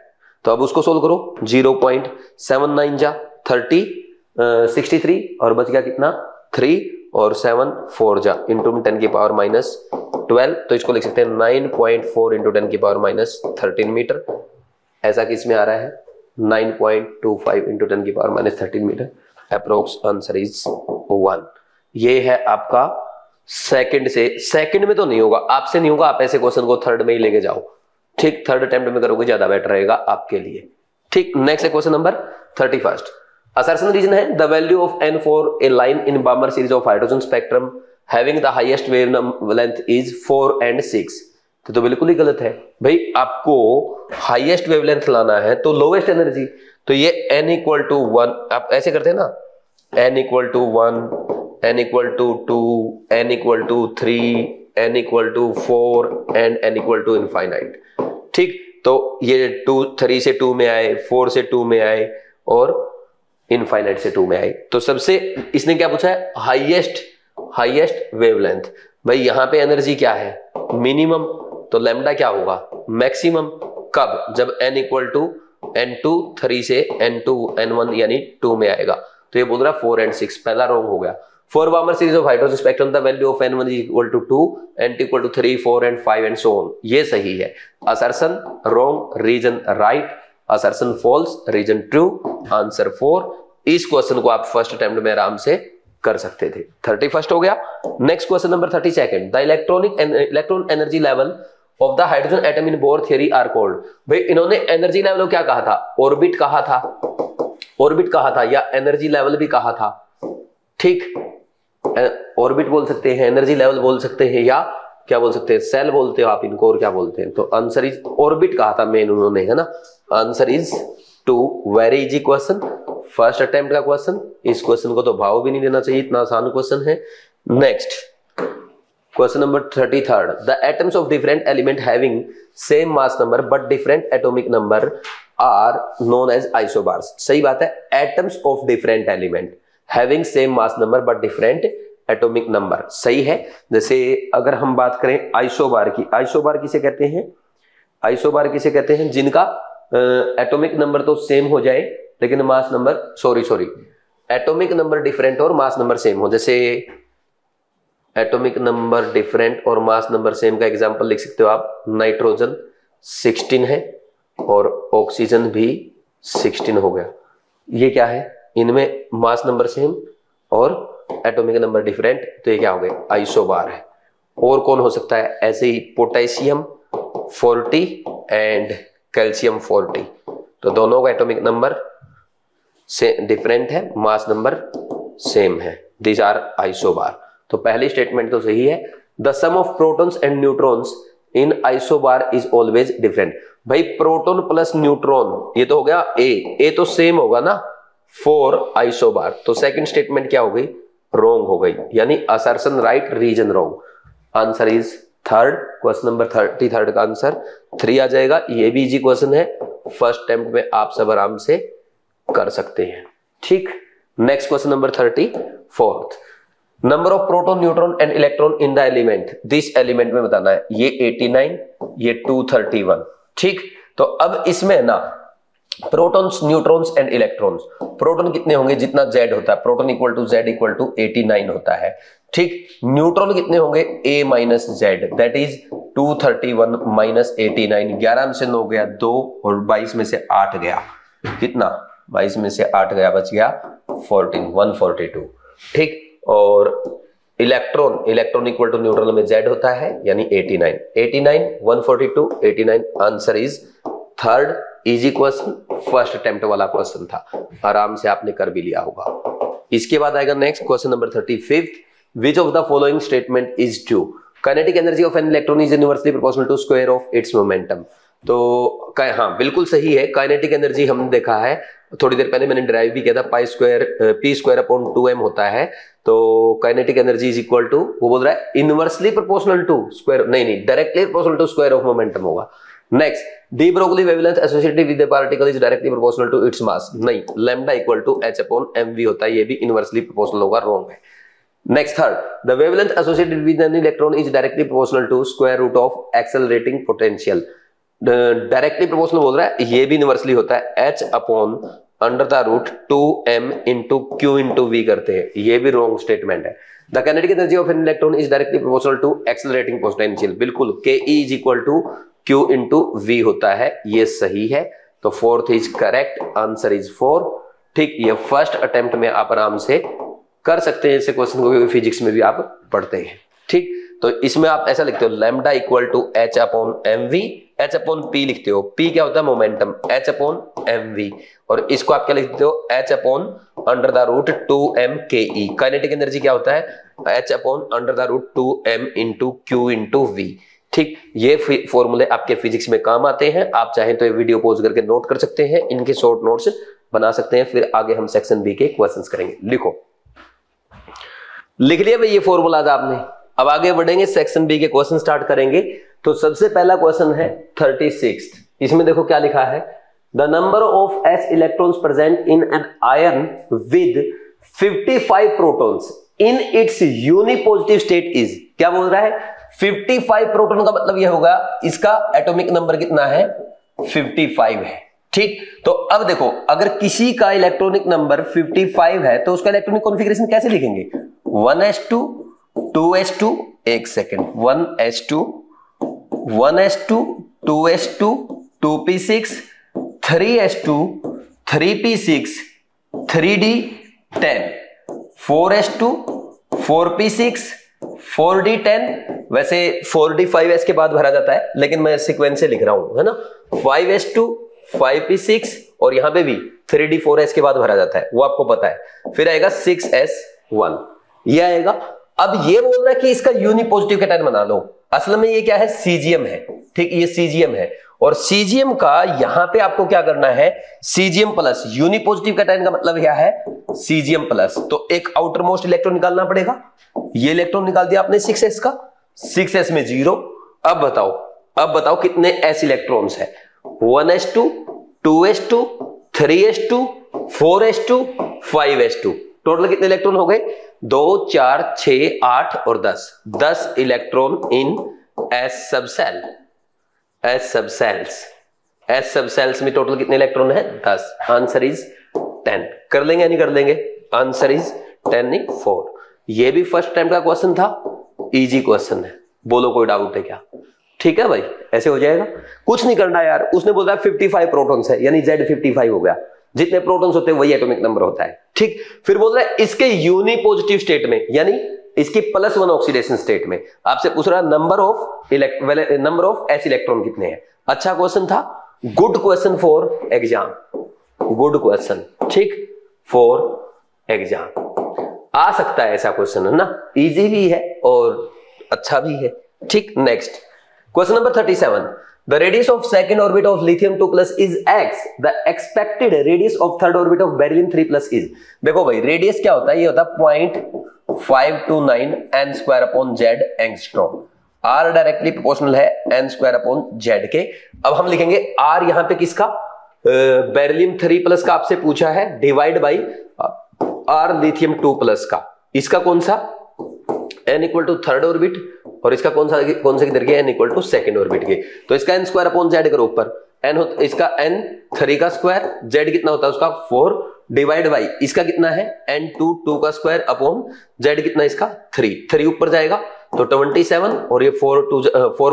तो अब उसको सोल्व करो 0.79 जा 30 63 और बच गया कितना 3 और 7 4 जा इंटू 10 की पावर माइनस 12, तो इसको लिख सकते हैं 9.4 इंटू 10 की पावर माइनस 13 मीटर। ऐसा किस में आ रहा है 9.25 इंटू 10 की power minus 13 metre. Approx answer is 1। ये है आपका सेकंड में तो नहीं होगा, आपसे नहीं होगा, आप ऐसे क्वेश्चन को थर्ड में ही लेके जाओ, ठीक, थर्ड अटेम्प्ट में करोगे ज्यादा बेटर रहेगा आपके लिए। ठीक, नेक्स्ट है क्वेश्चन नंबर 31। असर्शन रीजन है the value of n for a line in बामर series of hydrogen spectrum having the highest wavelength is 4 and 6। तो बिल्कुल ही गलत है भाई, आपको हाईएस्ट वेवलेंथ लाना है तो लोवेस्ट एनर्जी, तो ये n इक्वल टू 1 आप ऐसे करते हैं ना, n equal to 1, n equal to 2, n equal to 3, n equal to 4 and n equal to infinite. ठीक, तो ये 3 से 2 में आए, 4 से 2 में आए और इनफाइनाइट से 2 में आए। तो सबसे इसने क्या पूछा है हाईएस्ट वेवलेंथ। भाई यहां पे एनर्जी क्या है मिनिमम, तो लैम्डा क्या होगा मैक्सिमम, कब जब n इक्वल टू n2 3 से n2 n1 यानी 2 में आएगा। तो ये बोल रहा है 4 and 6, पहला रॉन्ग हो गया। For Balmer series of hydrogen spectrum the value of n1 is equal to 2, n2 equal to 3, 4 and 5 and so on. ये सही है। Assertion wrong, reason right, assertion false, reason true, answer 4। इस क्वेश्चन को आप फर्स्ट अटेम्प्ट में आराम से कर सकते थे। 31 हो गया। Next question number 32। The electron energy level of the hydrogen atom in Bohr theory are called. भाई इन्होंने एनर्जी लेवल को क्या कहा था, ऑर्बिट कहा था या एनर्जी लेवल भी कहा था। ठीक, ऑर्बिट बोल सकते हैं, एनर्जी लेवल बोल सकते हैं, या क्या बोल सकते हैं सेल बोलते हो आप इनको, और क्या बोलते हैं, तो आंसर इज ऑर्बिट कहा था मेन उन्होंने, है ना। Answer is 2। Very easy question, first attempt का क्वेश्चन। इस क्वेश्चन को तो भाव भी नहीं देना चाहिए, इतना आसान क्वेश्चन है। Next question number 33। The atoms of different element having same mass number but different atomic number are known as isobars. सही बात है, atoms of different element having same mass number but different atomic number, सही है। जैसे अगर हम बात करें आइसोबार की, आइसोबार किसे कहते हैं, आइसोबार किसे कहते हैं जिनका एटॉमिक नंबर तो सेम हो जाए लेकिन mass number sorry atomic number different और मास नंबर सेम हो। जैसे एटॉमिक नंबर डिफरेंट और मास नंबर सेम का एग्जांपल लिख सकते हो आप, नाइट्रोजन 16 है और ऑक्सीजन भी 16 हो गया। ये क्या है, इनमें मास नंबर सेम और एटॉमिक नंबर डिफरेंट, तो ये क्या हो गया आइसोबार है। और कौन हो सकता है ऐसे ही, पोटेशियम 40 एंड कैल्शियम 40, तो दोनों का एटॉमिक नंबर से डिफरेंट है, मास नंबर सेम है, दीज आर आइसोबार। तो पहली स्टेटमेंट तो सही है। The sum of protons and neutrons in isobar is always different. भाई प्रोटॉन प्लस न्यूट्रॉन, ये तो हो गया ए तो सेम होगा ना फॉर आइसोबार, तो सेकंड स्टेटमेंट क्या हो गई, रॉन्ग हो गई, यानी assertion right, reason wrong. Answer is 3rd। Question number 33 का आंसर 3 आ जाएगा। ये भी इजी क्वेश्चन है, फर्स्ट अटेम्प्ट में आप सब आराम से कर सकते हैं। ठीक, next question number 34, number of proton, neutron and electron in the element, this element में बताना है। ये 89, ये 231। ठीक, तो अब इसमें ना protons, neutrons and electrons, proton कितने होंगे, जितना जेड होता है, proton equal to Z equal to 89 होता है। ठीक, न्यूट्रॉन कितने होंगे, a minus Z, that is 231 minus 89, 11 में से 9 गया 2 और 22 में से 8 गया, कितना 22 में से 8 गया, बच गया 14, 142। ठीक, और electron, electron equal to neutral में जेड होता है यानी 89, 89 142 89, answer is third. Easy question, first attempt वाला क्वेश्चन था, आराम से आपने कर भी लिया होगा। इसके बाद आएगा next question number 35, which of the following statement is true, kinetic energy of an electron is inversely proportional to square of its momentum. तो हाँ बिल्कुल सही है, काइनेटिक एनर्जी हमने देखा है थोड़ी देर पहले, मैंने ड्राइव भी किया था, pi square p square upon 2m होता है। तो kinetic energy is equal to, वो बोल रहा है इनवर्सली प्रोपोर्शनल टू स्क्वायर, नहीं directly proportional to square of momentum होगा। Next, de Broglie wavelength associated with the particle is directly proportional to its mass, नहीं, lambda equal to h upon mv होता है, ये भी इनवर्सली प्रोपोर्शनल होगा, रॉन्ग है। Next third, the wavelength associated with N electron is directly proportional to square root of accelerating potential, directly proportional बोल रहा है, ये भी इनवर्सली होता है, h upon under the root 2m into Q into V करते हैं, ये भी रॉन्ग स्टेटमेंट है। The kinetic energy of an electron is directly proportional to accelerating potential, बिल्कुल, ke is equal to q into V होता है, ये सही है। तो fourth is correct, answer is 4। ठीक, ये फर्स्ट अटेम्प्ट में आप आराम से कर सकते हैं ऐसे क्वेश्चन को, फिजिक्स में भी आप पढ़ते हैं। ठीक, तो इसमें आप ऐसा लिखते हो, lambda equal to h upon mv, h upon p लिखते हो, p क्या होता है मोमेंटम, h अपॉन mv, और इसको आप क्या लिखते हो, h upon under the root 2m ke। Kinetic energy क्या होता है, h upon under the root 2m into q into v। ठीक, ये फॉर्मूले आपके फिजिक्स में काम आते हैं, आप चाहें तो ये वीडियो पॉज करके नोट कर सकते हैं, इनके शॉर्ट नोट्स बना सकते हैं, फिर आगे हम सेक्शन बी के क्वेश्चंस करेंगे। लिखो, लिख लिया भाई ये फॉर्मूलाज आपने। अब आगे बढ़ेंगे, सेक्शन बी के क्वेश्चन स्टार्ट करेंगे। तो सबसे पहला क्वेश्चन है 36, इसमें देखो क्या लिखा है, the number of s electrons present in an ion with 55 protons in its unipositive state is, क्या बोल रहा है, 55 प्रोटॉन का मतलब यह होगा इसका एटॉमिक नंबर कितना है, 55 है। ठीक, तो अब देखो, अगर किसी का इलेक्ट्रॉनिक नंबर 55 है तो उसका इलेक्ट्रॉनिक कॉन्फ़िगरेशन कैसे लिखेंगे, 1s2 2s2, एक second, 1s2 1s2 2s2 2p6 3s2 3p6 3d10 4s2 4p6 4d10, वैसे 4d5s के बाद भरा जाता है, लेकिन मैं सीक्वेंस से लिख रहा हूं, है ना, 5s2 5p6 और यहां पे भी 3d4s के बाद भरा जाता है, वो आपको पता है। फिर आएगा 6s1, ये आएगा। अब ये बोल रहा है कि इसका यूनिपॉजिटिव कैटायन बना लो, असल में ये क्या है, सीजीएम है। ठीक, ये सीजीएम है, और सीजीएम का यहां पे आपको क्या करना है, सीजीएम प्लस, यूनिपॉजिटिव कैटायन का मतलब क्या है, सीजीएम प्लस, तो एक आउटर मोस्ट इलेक्ट्रॉन निकालना पड़ेगा। ये इलेक्ट्रॉन निकाल दिया आपने 6s का, 6s में 0। अब बताओ कितने s इलेक्ट्रॉन्स है, 1s2 2s2 3s2 4s2 5s2, total कितने इलेक्ट्रॉन हो गए, 2 4 6 8 और 10 इलेक्ट्रॉन इन s सब सेल्स में टोटल कितने इलेक्ट्रॉन है, 10, आंसर इज 10। कर लेंगे या नहीं कर लेंगे, आंसर इज 10 नहीं 4। ये भी फर्स्ट टाइम का क्वेश्चन था, इजी क्वेश्चन है, बोलो कोई डाउट है क्या। ठीक है भाई, ऐसे हो जाएगा, कुछ नहीं करना यार। उसने बोला 55 प्रोटॉन्स है, यानी Z 55 हो गया, जितने प्रोटॉन्स होते हैं वही एटॉमिक नंबर होता है। ठीक, फिर बोल रहा है इसके यूनिपॉजिटिव स्टेट में, यानी इसकी +1 ऑक्सीडेशन स्टेट में, आपसे पूछ रहा नंबर ऑफ s इलेक्ट्रॉन कितने हैं। अच्छा क्वेश्चन था, good question for exam, good question, ठीक, फॉर एग्जाम आ सकता है ऐसा क्वेश्चन, है ना, इजी भी है और अच्छा भी है। ठीक, next question number 37, the radius of second orbit of lithium 2+ is x, the expected radius of third orbit of beryllium 3+ is. देखो भाई, रेडियस क्या होता है, ये होता है 0.529 n² upon z angstrom. R directly proportional है n स्क्वायर अपॉन Z के। अब हम लिखेंगे R यहां पे किसका, बेरिलियम 3 प्लस का आपसे पूछा है, divide by R lithium 2 plus का। इसका कौन सा, n equal to third orbit, और इसका कौन सा किधर के, n equal to second orbit के। तो इसका n स्क्वायर अपॉन Z करो ऊपर, n होता इसका n 3 का स्क्वायर, Z कितना होता है उसका 4, डिवाइड बाई इसका कितना है n 2 का स्क्वायर अपॉन Z कितना इसका 3 ऊपर जाएगा तो 27, और ये 4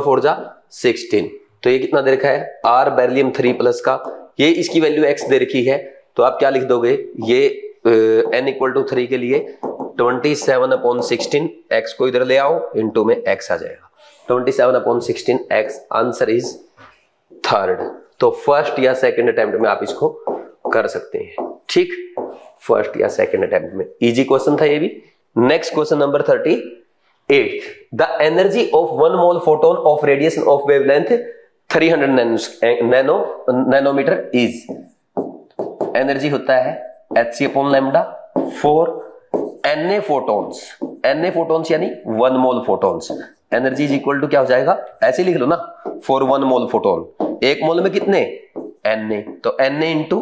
4 जा 16। तो ये कितना दे रखा है, R बेरिलियम 3 प्लस का, ये इसकी वैल्यू x दे रखी है। तो आप क्या लिख दोगे, ये n इक्वल टू 3 के लिए 27 अपॉन 16, x को इधर ले आओ, इनटू में x आ जाएगा 27 upon 16 x। Answer is third. तो फर्स्ट या सेकंड अटेम्प्ट में आप इसको कर सकते हैं, ठीक, फर्स्ट या सेकंड अटेम्प्ट में। इजी क्वेश्चन था ये भी। Next question number 38, the energy of 1 mole photon of radiation of wavelength 300 nanometre is, energy होता है hc upon lambda for Na photons, Na photons यानी 1 mole photons. Energy is equal to क्या हो जाएगा, ऐसे लिख लो ना, फॉर 1 मोल फोटोन, एक मोल में कितने Na, तो Na into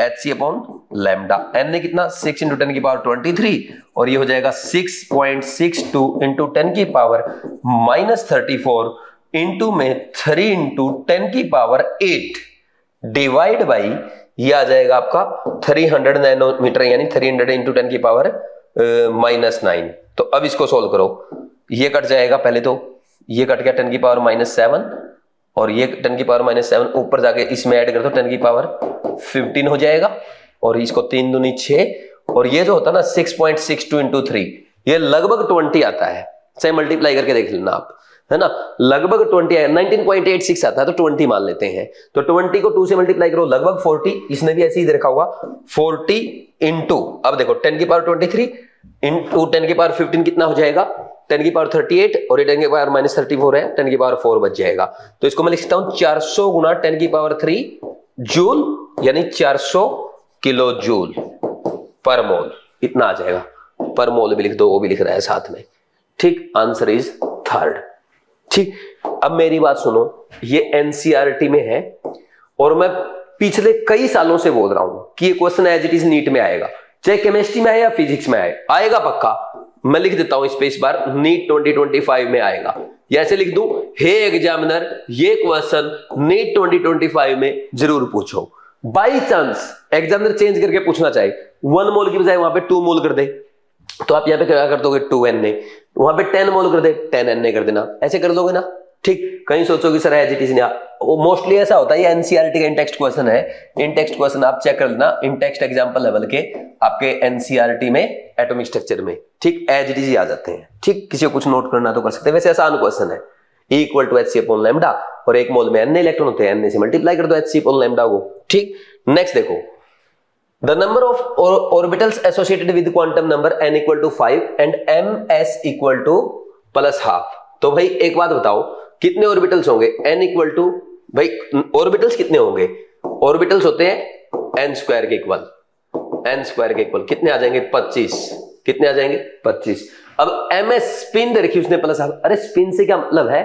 hc upon lambda. Na कितना 6 इंटू 10 की पावर 23, और ये हो जाएगा 6.62 इंटू 10 की पावर -34 इंटू में 3 इंटू 10 की पावर 8 डिवाइड बाई ये आ जाएगा आपका 300 नैनोमीटर, यानी 300 इंटू 10 की पावर -9। तो अब इसको सोल्व करो, ये कट जाएगा, पहले तो ये कट गया 10 की पावर -7, और ये 10 की पावर -7 ऊपर जाके इसमें ऐड कर दो 10 की पावर 15 हो जाएगा, और इसको 3 दूनी 6, और ये जो होता है ना 6.62 इंटू 3, ये लगभग 20 आता है, चाहे मल्टीप्लाई करके देख लेना आप, है ना, लगभग 20 है, 19.86 आता है, तो 20 मान लेते हैं। तो 20 को 2 से मल्टीप्लाई करो, लगभग 40, इसने भी ऐसे ही रखा होगा 40 इंटू, अब देखो 10 की पावर 23 इंटू 10 की पावर 15 कितना हो जाएगा, 10 की पावर 38, और ये 10 की पावर -34 है, 10 की पावर 4 बच जाएगा। तो इसको मैं लिख सकता हूं 400 गुना 10 की पावर 3 जूल, यानी 400 किलो जूल पर मोल, इतना आ जाएगा। पर मोल भी लिख दो, वो भी लिख रहा है साथ में, ठीक। आंसर इज थर्ड, ठीक। अब मेरी बात सुनो, ये एनसीईआरटी में है, और मैं पिछले कई सालों से बोल रहा हूं कि ये question as it is NEET में आएगा, चाहे केमिस्ट्री में आए या फिजिक्स में आए, आएगा पक्का। मैं लिख देता हूं इस पे, इस बार नीट 2025 में आएगा, या ऐसे लिख दूं, हे एग्जामिनर ये क्वेश्चन नीट 2025 में जरूर पूछो। बाई चांस एग्जामिनर चेंज करके पूछना चाहे, 1 मोल की बजाय वहां पे 2 मोल कर दे, तो आप यहाँ पे क्या कर दोगे 2Na, वहां पे 10 मोल कर दे 10Na कर देना, ऐसे कर दोगे ना, ठीक। कहीं सोचोगे सर एज इट इज नहीं, वो मोस्टली ऐसा होता है, ये एनसीईआरटी का इनटेक्स्ट क्वेश्चन है। इनटेक्स्ट क्वेश्चन आप चेक कर लेना, इनटेक्स्ट एग्जांपल लेवल के आपके एनसीईआरटी में एटॉमिक स्ट्रक्चर में, ठीक, एज इट इज ही आ जाते हैं, ठीक। किसी को कुछ नोट करना तो कर सकते हैं, वैसे आसान क्वेश्चन है। E equal to hc upon lambda, और एक मोल में Na इलेक्ट्रॉन होते हैं, Na से मल्टीप्लाई कर दो hc अपॉन लैम्डा को, ठीक। नेक्स्ट देखो, the number of orbitals associated with quantum number n equal to 5 and ms equal to +½ तो भाई एक बात बताओ, कितने ऑर्बिटल्स होंगे, n इक्वल टू, भाई ऑर्बिटल्स कितने होंगे, ऑर्बिटल्स होते हैं n स्क्वायर के इक्वल, n स्क्वायर के इक्वल कितने आ जाएंगे 25, कितने आ जाएंगे 25। अब ms स्पिन दे रखी उसने +½ अरे स्पिन से क्या मतलब है,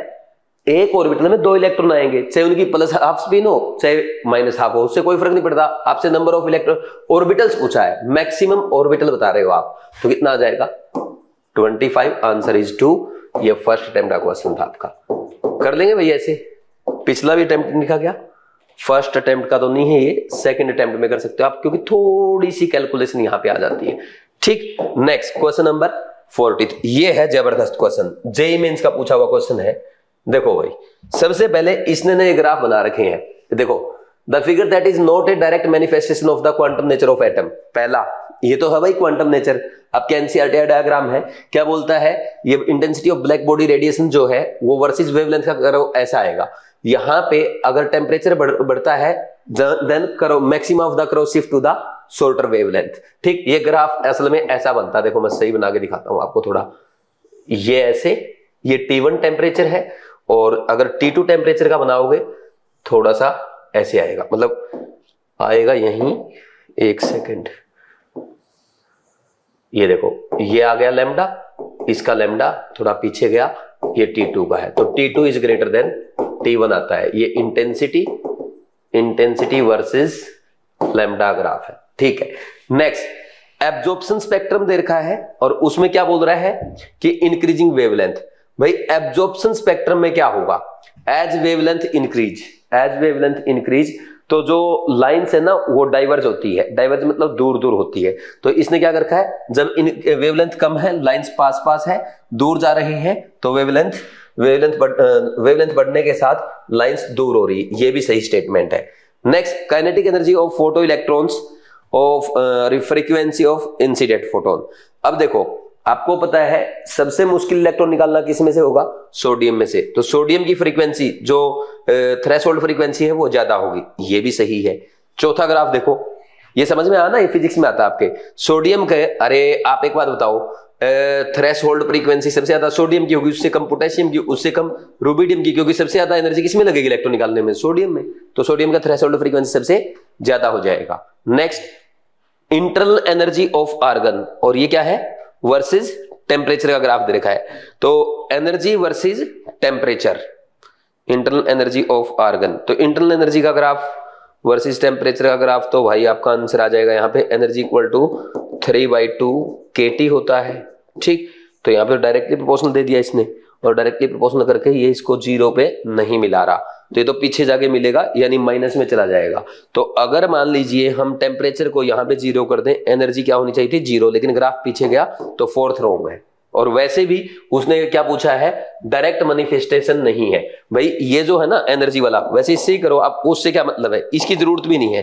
एक ऑर्बिटल में 2 इलेक्ट्रॉन आएंगे, चाहे उनकी +½ स्पिन हो चाहे -½ हो, उससे कोई फर्क नहीं पड़ता। आपसे नंबर ऑफ इलेक्ट्रॉन ऑर्बिटल्स पूछा है, मैक्सिमम ऑर्बिटल बता रहे हो आप, तो कितना आ जाएगा 25। Answer is 2। ये फर्स्ट अटेम्प्ट का क्वेश्चन था आपका, कर लेंगे भैया ऐसे, पिछला भी अटेम्प्ट लिखा गया, फर्स्ट अटेम्प्ट का तो नहीं है ये, सेकंड अटेम्प्ट में कर सकते हो आप, क्योंकि थोड़ी सी कैलकुलेशन यहां पे आ जाती है, ठीक। नेक्स्ट क्वेश्चन नंबर 40, ये है जबरदस्त क्वेश्चन, जेईई मेंस का पूछा हुआ क्वेश्चन है। देखो भाई, सबसे पहले इसने नए ग्राफ बना रखे हैं, देखो, the figure that is not a direct manifestation of the quantum nature of atom, पहला ये तो है भाई क्वांटम नेचर। आपके एनसीईआरटी डायग्राम है, क्या बोलता है, ये intensity of black body radiation जो है वो वर्सेस वेवलेंथ का करो ऐसा आएगा। यहां पे अगर टेम्परेचर बढ़ता है then curve maximum of the curve shift to the shorter wavelength, ठीक। ये ग्राफ असल में ऐसा बनता है, देखो मैं सही बना के दिखाता हूं आपको थोड़ा, ये ऐसे, ये T1 टेम्परेचर है, और अगर T2 टेम्परेचर का बनाओगे थोड़ा सा ऐसे आएगा, मतलब आएगा यहीं, एक सेकंड, ये देखो ये आ गया लैम्डा, इसका लैम्डा थोड़ा पीछे गया, ये T2 का है, तो T2 is greater then T1 आता है। ये इंटेंसिटी वर्सेस लैम्डा ग्राफ है, ठीक है। नेक्स्ट एब्जॉर्प्शन स्पेक्ट्रम दे रखा है और उसमें क्या बोल रहा है कि इंक्रीजिंग वेवलेंथ। भाई एब्जॉर्प्शन स्पेक्ट्रम में क्या होगा, एज वेवलेंथ इंक्रीज तो जो लाइन्स है ना वो डाइवर्ज होती है, डाइवर्ज मतलब दूर दूर होती है। तो इसने क्या कर रखा है, जब वेवलेंथ कम है, लाइन्स पास पास है, दूर जा रही है, तो वेवलेंथ बढ़ने के साथ लाइन्स दूर हो रही है। ये भी सही स्टेटमेंट है। Next kinetic energy of photo electrons of frequency of incident photon. अब देखो आपको पता है सबसे मुश्किल इलेक्ट्रॉन निकालना किस में से होगा, सोडियम में से। तो सोडियम की फ्रीक्वेंसी जो थ्रेशोल्ड फ्रीक्वेंसी है वो ज्यादा होगी, ये भी सही है। चौथा ग्राफ देखो, ये समझ में आया ना, ये फिजिक्स में आता है आपके। सोडियम के, अरे आप एक बात बताओ, थ्रेशोल्ड फ्रीक्वेंसी सबसे ज्यादा सोडियम की होगी, उससे कम पोटेशियम की, उससे कम रुबिडियम की, क्योंकि सबसे ज्यादा एनर्जी किसमें लगेगी इलेक्ट्रॉन निकालने में, सोडियम में। तो सोडियम का थ्रेशोल्ड फ्रीक्वेंसी सबसे ज्यादा हो जाएगा। Next internal energy of argon, और ये क्या है, वर्सेस टेम्परेचर का ग्राफ दे रखा है। तो energy versus temperature, internal energy of argon, तो इंटरनल एनर्जी का ग्राफ वर्सेस टेम्परेचर का ग्राफ, तो भाई आपका आंसर आ जाएगा यहाँ पे एनर्जी इक्वल टू 3/2 kT होता है, ठीक। तो यहाँ पे डायरेक्टली प्रोपोर्शनल दे दिया इसने, और डायरेक्टली प्रोपोर्शनल करके ये इसको 0 पे नहीं मिला रहा, तो ये तो पीछे जाके मिलेगा, यानी माइनस में चला जाएगा। तो अगर मान लीजिए हम टेम्परेचर को यहाँ पे 0 कर दें, एनर्जी क्या होनी चाहिए थी 0, लेकिन ग्राफ पीछे गया तो फोर्थ रो में। और वैसे भी उसने क्या पूछा है, डायरेक्ट मैनिफेस्टेशन नहीं है। भाई ये जो है ना एनर्जी वाला, वैसे इससे ही करो आप, उससे क्या मतलब है, इसकी जरूरत भी नहीं है,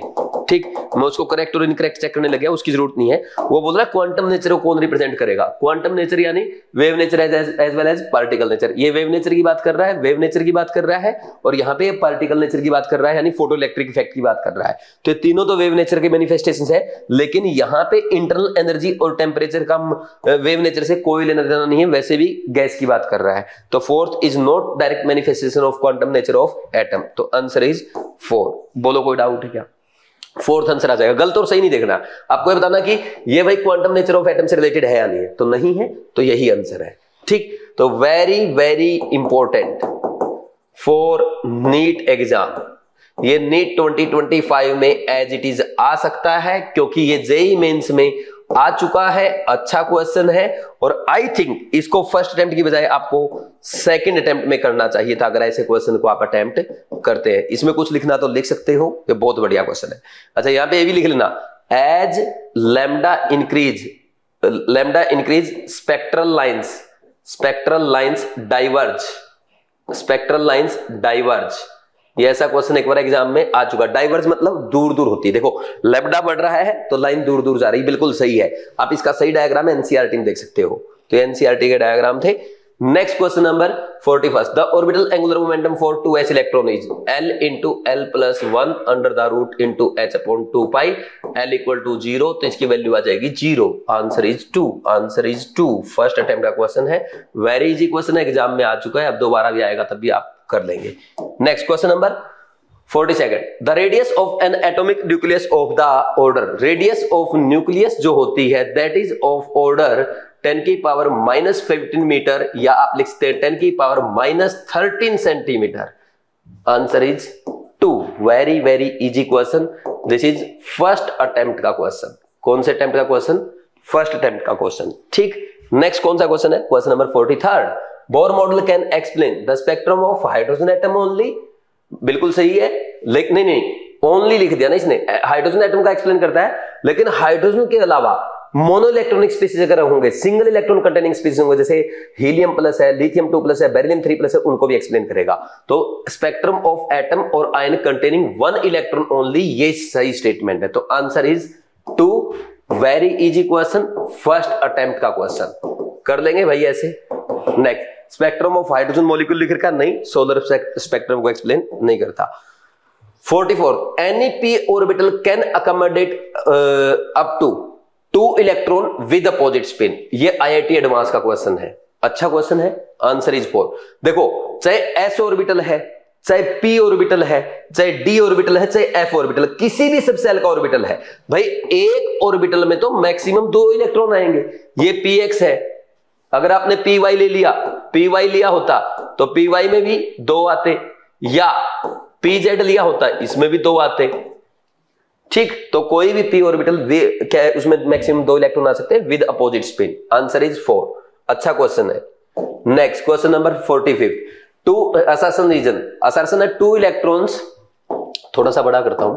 ठीक। मैं उसको करेक्ट और इनकरेक्ट चेक करने लग गया, उसकी जरूरत नहीं है। वो बोल रहा है क्वांटम नेचर को कौन रिप्रेजेंट करेगा, क्वांटम नेचर यानी wave nature as well as particle nature. ये वेव नेचर की बात कर रहा है, वेव नेचर की बात कर रहा है, और यहाँ पे पार्टिकल नेचर की बात कर रहा है, यानी फोटो इलेक्ट्रिक इफेक्ट की बात कर रहा है। तो ये तीनों तो वेव नेचर के मैनिफेस्टेशंस है, लेकिन यहाँ पे इंटरनल एनर्जी और टेम्परेचर का वेव नेचर से कोई लेना देना नहीं है, वैसे भी गैस की बात कर रहा है। तो fourth is not direct manifestation of quantum nature of atom, तो आंसर इज 4। बोलो कोई डाउट है क्या, फोर्थ आंसर आ जाएगा। गलत और सही नहीं देखना, आपको ये बताना कि ये भाई क्वांटम नेचर ऑफ एटम से रिलेटेड है या नहीं है, तो नहीं है तो यही आंसर है, ठीक। तो very very important for NEET exam, ये नीट 2025 में एज इट इज आ सकता है, क्योंकि ये जेईई मेंस में आ चुका है, अच्छा क्वेश्चन है। और आई थिंक इसको फर्स्ट अटेम्प्ट की बजाय आपको सेकंड अटेम्प्ट में करना चाहिए था, अगर ऐसे क्वेश्चन को आप अटेम्प्ट करते हैं। इसमें कुछ लिखना तो लिख सकते हो, ये बहुत बढ़िया क्वेश्चन है। अच्छा यहाँ पे ये भी लिख लेना, as lambda increase spectral lines diverge, ये ऐसा क्वेश्चन एक बार एग्जाम में आ चुका। डाइवर्ज मतलब दूर दूर होती है, देखो लैम्डा बढ़ रहा है तो लाइन दूर दूर जा रही है, बिल्कुल सही है। आप इसका सही डायग्राम एनसीईआरटी में देख सकते हो, तो एनसीईआरटी के डायग्राम थे। Next question number 41, the orbital angular momentum for 2s electron is L × L+1 under the root × h/2π L = 0, तो इसकी वैल्यू आ जाएगी 0। Answer is 2। फर्स्ट अटेम्प्ट का क्वेश्चन है, वेरी इजी क्वेश्चन है, एग्जाम में आ चुका है, अब दोबारा भी आएगा तब भी आप कर लेंगे। Next question number 42, the radius of an atomic nucleus of the order, radius of nucleus जो होती है that is of order 10⁻⁻15 metre, या आप लिख सकते हैं 10⁻⁻13 centimetre. Answer is 2। Very very easy question, this is first attempt का क्वेश्चन। कौन से अटेम्प्ट का क्वेश्चन, फर्स्ट अटेम्प्ट का क्वेश्चन, ठीक। नेक्स्ट कौन सा क्वेश्चन है, question number 43, Bohr model can explain the spectrum of hydrogen atom only, बिल्कुल सही है, लेकिन नहीं ओनली लिख दिया ना इसने, हाइड्रोजन एटम का एक्सप्लेन करता है, लेकिन हाइड्रोजन के अलावा मोनो इलेक्ट्रॉनिक स्पीसीज अगर होंगे, सिंगल इलेक्ट्रॉन कंटेनिंग स्पीसीज होंगे, जैसे हीलियम प्लस है, लिथियम 2+ है, बेरिलियम 3+ है, उनको भी एक्सप्लेन करेगा। तो स्पेक्ट्रम ऑफ एटम और आयन कंटेनिंग 1 इलेक्ट्रॉन ओनली, ये सही स्टेटमेंट है, तो answer is 2। Very easy question, first attempt का क्वेश्चन, कर लेंगे भाई ऐसे। Next spectrum of hydrogen molecule लिख रखा, नहीं, सोलर स्पेक्ट्रम को एक्सप्लेन नहीं करता। 44, any p orbital can accommodate up to 2 electron with opposite spin, ये IIT एडवांस का क्वेश्चन है, अच्छा क्वेश्चन है। Answer is 4। देखो चाहे s ऑर्बिटल है, चाहे p ऑर्बिटल है, चाहे d ऑर्बिटल है, चाहे f ऑर्बिटल, किसी भी सबसेल का ऑर्बिटल है भाई, एक ऑर्बिटल में तो मैक्सिमम 2 इलेक्ट्रॉन आएंगे। ये px है, अगर आपने py ले लिया py लिया होता तो py में भी 2 आते, या pz लिया होता इसमें भी 2 आते। ठीक, तो कोई भी p ऑर्बिटल क्या है, उसमें मैक्सिमम 2 इलेक्ट्रॉन आ सकते हैं with opposite spin. Answer is 4। अच्छा क्वेश्चन है। Next question number 45, two assertion reason. Assertion है 2 इलेक्ट्रॉन्स, थोड़ा सा बड़ा करता हूं,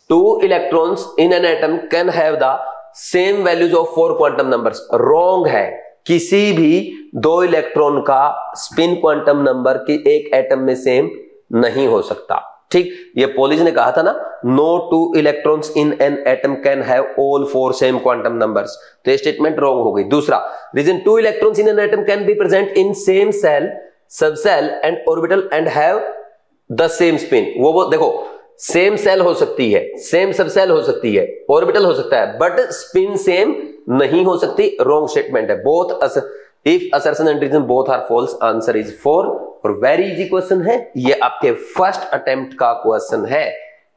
2 electrons in an atom can have the same values of 4 quantum numbers. Wrong है, किसी भी 2 इलेक्ट्रॉन का स्पिन क्वांटम नंबर की एक एटम में सेम नहीं हो सकता। ठीक, ये पॉलिज ने कहा था ना, no 2 electrons in an atom can have all 4 same quantum numbers, तो ये स्टेटमेंट रॉन्ग हो गई। दूसरा reason, 2 electrons in an atom can be present in same shell, sub shell and orbital and have the same spin. वो देखो, सेम सेल हो सकती है, सेम सब सेल हो सकती है, ऑर्बिटल हो सकता है, बट स्पिन सेम नहीं हो सकती। रॉन्ग स्टेटमेंट है। Both if assertion and reason both are false, answer is 4। और वेरी इजी क्वेश्चन है, ये आपके फर्स्ट अटेम्प्ट का क्वेश्चन है।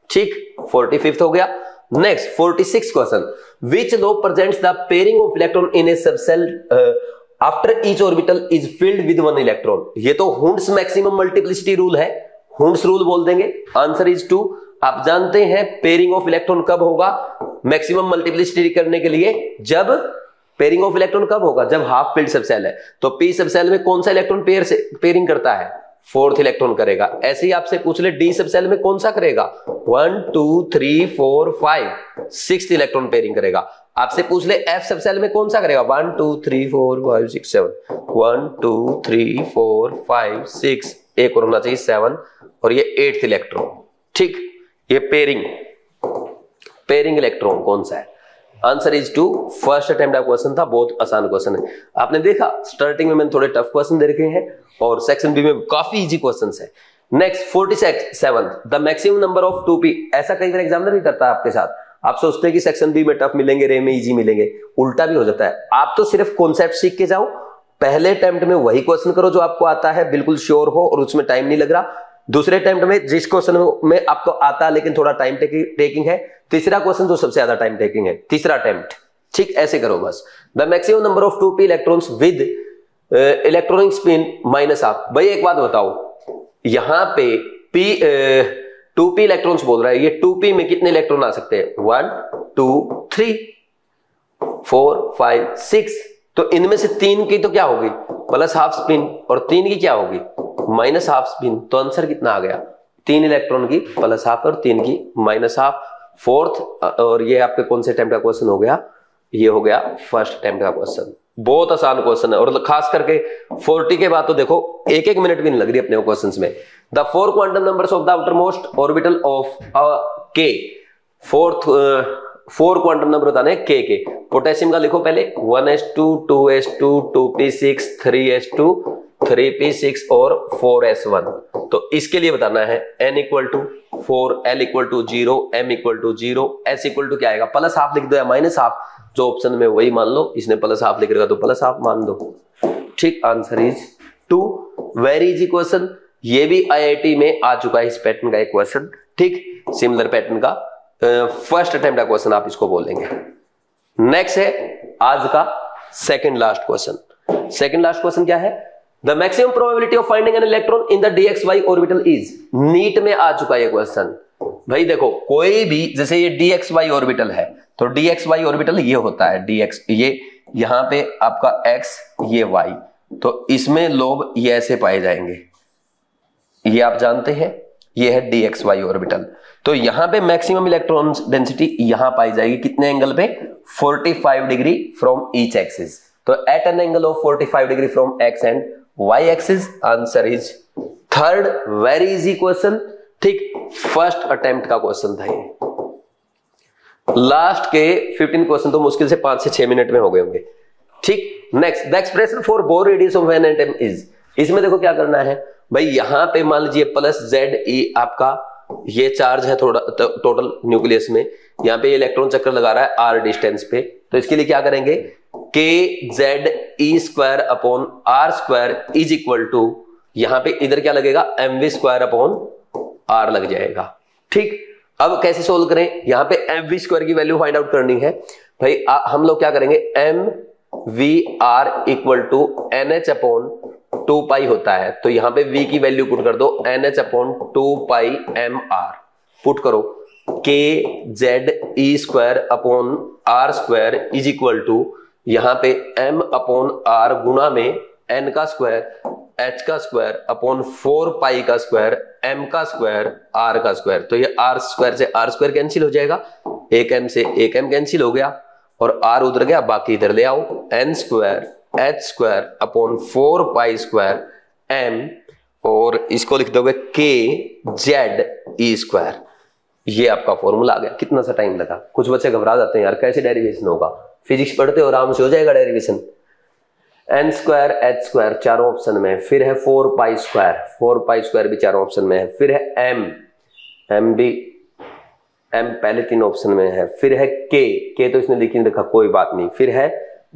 ठीक, 45 हो गया। Next 46 question, which law presents the pairing of electron in a subshell after each orbital is filled with 1 electron. ये तो हुंड्स मैक्सिमम मल्टीप्लिसिटी रूल है, हुंड्स रूल बोल देंगे। Answer is 2। आप जानते हैं पेयरिंग ऑफ इलेक्ट्रॉन कब होगा मैक्सिमम मल्टीप्लिसिटी करने के लिए, जब पेयरिंग ऑफ इलेक्ट्रॉन कब होगा, जब हाफ फिल्ड सबसेल है। तो पी सबसेल में कौन सा इलेक्ट्रॉन पेयर से पेयरिंग करता है, 4th इलेक्ट्रॉन करेगा। ऐसे ही आपसे पूछ ले डी सबसेल में कौन सा करेगा, 1 2 3 4 5 6th इलेक्ट्रॉन पेयरिंग करेगा। आपसे पूछ ले एफ सबसेल में कौन सा करेगा, 1 2 3 4 5 6 7 1 2 3 4 5 6, एक और होना चाहिए 7, और ये 8th इलेक्ट्रॉन। ठीक, ये पेयरिंग इलेक्ट्रॉन कौन सा है, आंसर इज 2। फर्स्ट अटेम्प्ट का क्वेश्चन था, बहुत आसान क्वेश्चन है। आपने देखा स्टार्टिंग में मैंने थोड़े टफ क्वेश्चन दे रखे हैं और सेक्शन बी में काफी इजी क्वेश्चंस है। Next 47, the maximum number of 2p। ऐसा कई बार एग्जामिनर भी करता है आपके साथ। आप सोचते हैं कि सेक्शन बी में टफ मिलेंगे, रे में इजी मिलेंगे, उल्टा भी हो जाता है। आप तो सिर्फ कॉन्सेप्ट सीख के जाओ, पहले अटेम्प्ट में वही क्वेश्चन करो जो आपको आता है, बिल्कुल श्योर हो और उसमें टाइम नहीं लग रहा। दूसरे अटेम्प्ट में जिस क्वेश्चन में आपको आता है लेकिन थोड़ा टाइम टेकिंग है, तीसरा क्वेश्चन जो सबसे ज्यादा टाइम टेकिंग है, तीसरा अटेम्प्ट। ठीक, ऐसे करो बस। The maximum number of 2p electrons with electronic spin minus half. भाई एक बात बताओ, यहां पे p 2p इलेक्ट्रॉन्स बोल रहा है, ये 2p में कितने इलेक्ट्रॉन आ सकते हैं, 1 2 3 4 5 6। तो इनमें से 3 की तो क्या होगी, प्लस हाफ स्पिन, और 3 की क्या होगी, माइनस हाफ स्पिन। तो आंसर कितना आ गया, 3 इलेक्ट्रॉन की प्लस हाफ और 3 की माइनस हाफ। 4th, और ये आपके कौन से अटेम्प्ट का क्वेश्चन हो गया, ये हो गया फर्स्ट अटेम्प्ट का क्वेश्चन। बहुत आसान क्वेश्चन है, और खास करके 40 के बाद तो देखो 1 मिनट भी नहीं लग रही अपने क्वेश्चंस में। The 4 quantum numbers of the outer most orbital of के। 4 क्वांटम नंबर बताने के। पोटेशियम का लिखो पहले, 1s2 2s2 2p6 3s2 3p6 और 4s1। तो इसके लिए बताना है n = 4, l = 0, m = 0, s = क्या आएगा, प्लस हाफ लिख दो या माइनस हाफ, जो ऑप्शन में वही मान लो। इसने प्लस हाफ लिख रखा तो प्लस हाफ मान दो। ठीक, answer is 2। Very easy question, ये भी आईआईटी में आ चुका है इस पैटर्न का एक क्वेश्चन। ठीक, सिमिलर पैटर्न का फर्स्ट अटेम्प्ट का क्वेश्चन आप इसको बोलेंगे। नेक्स्ट है आज का second last question. Second last question क्या है, the maximum probability of finding an electron in the dxy orbital is. NEET में आ चुका है ये क्वेश्चन। भाई देखो, कोई भी, जैसे ये dxy ऑर्बिटल है, तो dxy ऑर्बिटल ये होता है dx, ये यहां पे आपका x, ये y, तो इसमें लोब ये ऐसे पाए जाएंगे, ये आप जानते हैं, ये है dxy ऑर्बिटल। तो यहां पे मैक्सिमम इलेक्ट्रॉन डेंसिटी यहां पाई जाएगी, कितने एंगल पे, 45 डिग्री फ्रॉम ईच एक्सिस। तो at an angle of 45 degree from x and y axis. Answer is 3rd। Very easy question. ठीक, फर्स्ट अटेम्प्ट का क्वेश्चन था ये। लास्ट के 15 क्वेश्चन तो मुश्किल से 5 से 6 मिनट में हो गए होंगे। ठीक, next, the expression for bore radius of an atom is. इसमें देखो क्या करना है भाई, यहां पे मान लीजिए प्लस Ze आपका ये चार्ज है थोड़ा टोटल न्यूक्लियस में, यहां पे इलेक्ट्रॉन चक्कर लगा रहा है r डिस्टेंस पे। तो इसके लिए क्या करेंगे, kZe²/r² इज इक्वल टू, यहां पे इधर क्या लगेगा, mv²/r लग जाएगा। ठीक, अब कैसे सोल्व करें, यहां पे mv² की वैल्यू फाइंड आउट करनी है भाई। हम लोग क्या करेंगे, mvr = NH/n 2 पाई होता है, तो यहां पे v की वैल्यू पुट कर दो NH upon 2 pi mr put करो। k z e square upon r square is equal to यहां पे m अपॉन r गुणा में n का स्क्वायर h का स्क्वायर अपॉन 4 पाई का स्क्वायर m का स्क्वायर r का स्क्वायर। तो ये r स्क्वायर से r स्क्वायर कैंसिल हो जाएगा, एक m से एक m कैंसिल हो गया और r उधर गया, बाकी इधर ले आओ n square h square upon 4 pi square m और इसको लिख दोगे k z e स्क्वायर। ये आपका फॉर्मूला आ गया। कितना सा टाइम लगा, कुछ बच्चे घबरा जाते हैं यार कैसे डेरिवेशन होगा, फिजिक्स पढ़ते हो आराम से हो जाएगा derivation. n square h square चारों ऑप्शन में, फिर है 4 पाई स्क्वायर भी चारों ऑप्शन में है, फिर है m भी m पहले 3 ऑप्शन में है, फिर है k तो इसने लिख नहीं रखा कोई बात नहीं, फिर है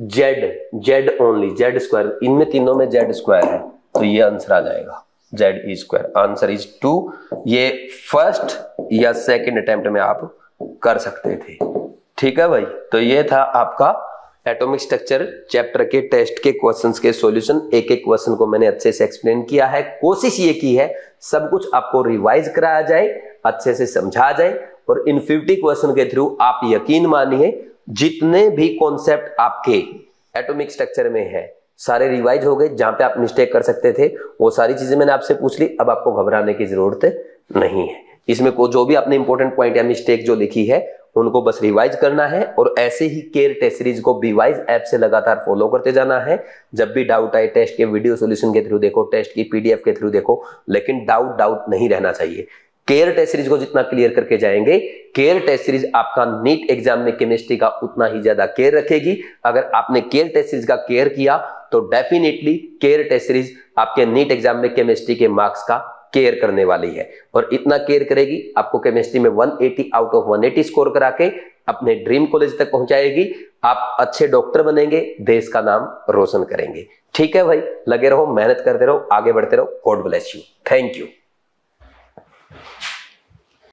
z ओनली z स्क्वायर, इनमें तीनों में z स्क्वायर है, तो ये आंसर आ जाएगा z e square. Answer is 2। ये फर्स्ट या सेकंड अटेम्प्ट में आप कर सकते थे। ठीक है भाई, तो ये था आपका एटॉमिक स्ट्रक्चर चैप्टर के टेस्ट के क्वेश्चंस के सॉल्यूशन। एक एक क्वेश्चन को मैंने अच्छे से एक्सप्लेन किया है, कोशिश ये की है सब कुछ आपको रिवाइज कराया जाए, अच्छे से समझा जाए और इन 50 क्वेश्चन के थ्रू आप यकीन मानिए जितने भी कॉन्सेप्ट आपके एटॉमिक स्ट्रक्चर में है सारे रिवाइज हो गए। जहां पे आप मिस्टेक कर सकते थे वो सारी चीजें मैंने आपसे पूछ ली, अब आपको घबराने की जरूरत नहीं है। इसमें को जो भी आपने इंपॉर्टेंट पॉइंट या मिस्टेक जो लिखी है उनको बस रिवाइज करना है और ऐसे ही केयर टेस्ट सीरीज को बीवाइज ऐप से लगातार फॉलो करते जाना है। जब भी डाउट आए टेस्ट के वीडियो सॉल्यूशन के थ्रू देखो, टेस्ट की पीडीएफ के थ्रू देखो, लेकिन डाउट नहीं रहना चाहिए। केयर टेस्ट सीरीज को जितना क्लियर करके जाएंगे, केयर टेस्ट सीरीज आपका नीट एग्जाम में केमिस्ट्री का उतना ही ज्यादा केयर रखेगी। अगर आपने केयर टेस्ट सीरीज का केयर किया तो डेफिनेटली केयर टेस्ट सीरीज आपके नीट एग्जाम में केमिस्ट्री के मार्क्स का केयर करने वाली है और इतना केयर करेगी आपको केमिस्ट्री में 180 आउट ऑफ 180 स्कोर करा के अपने ड्रीम कॉलेज तक पहुंचाएगी। आप अच्छे डॉक्टर बनेंगे, देश का नाम रोशन करेंगे। ठीक है भाई, लगे रहो, मेहनत करते रहो, आगे बढ़ते रहो। God bless you, thank you.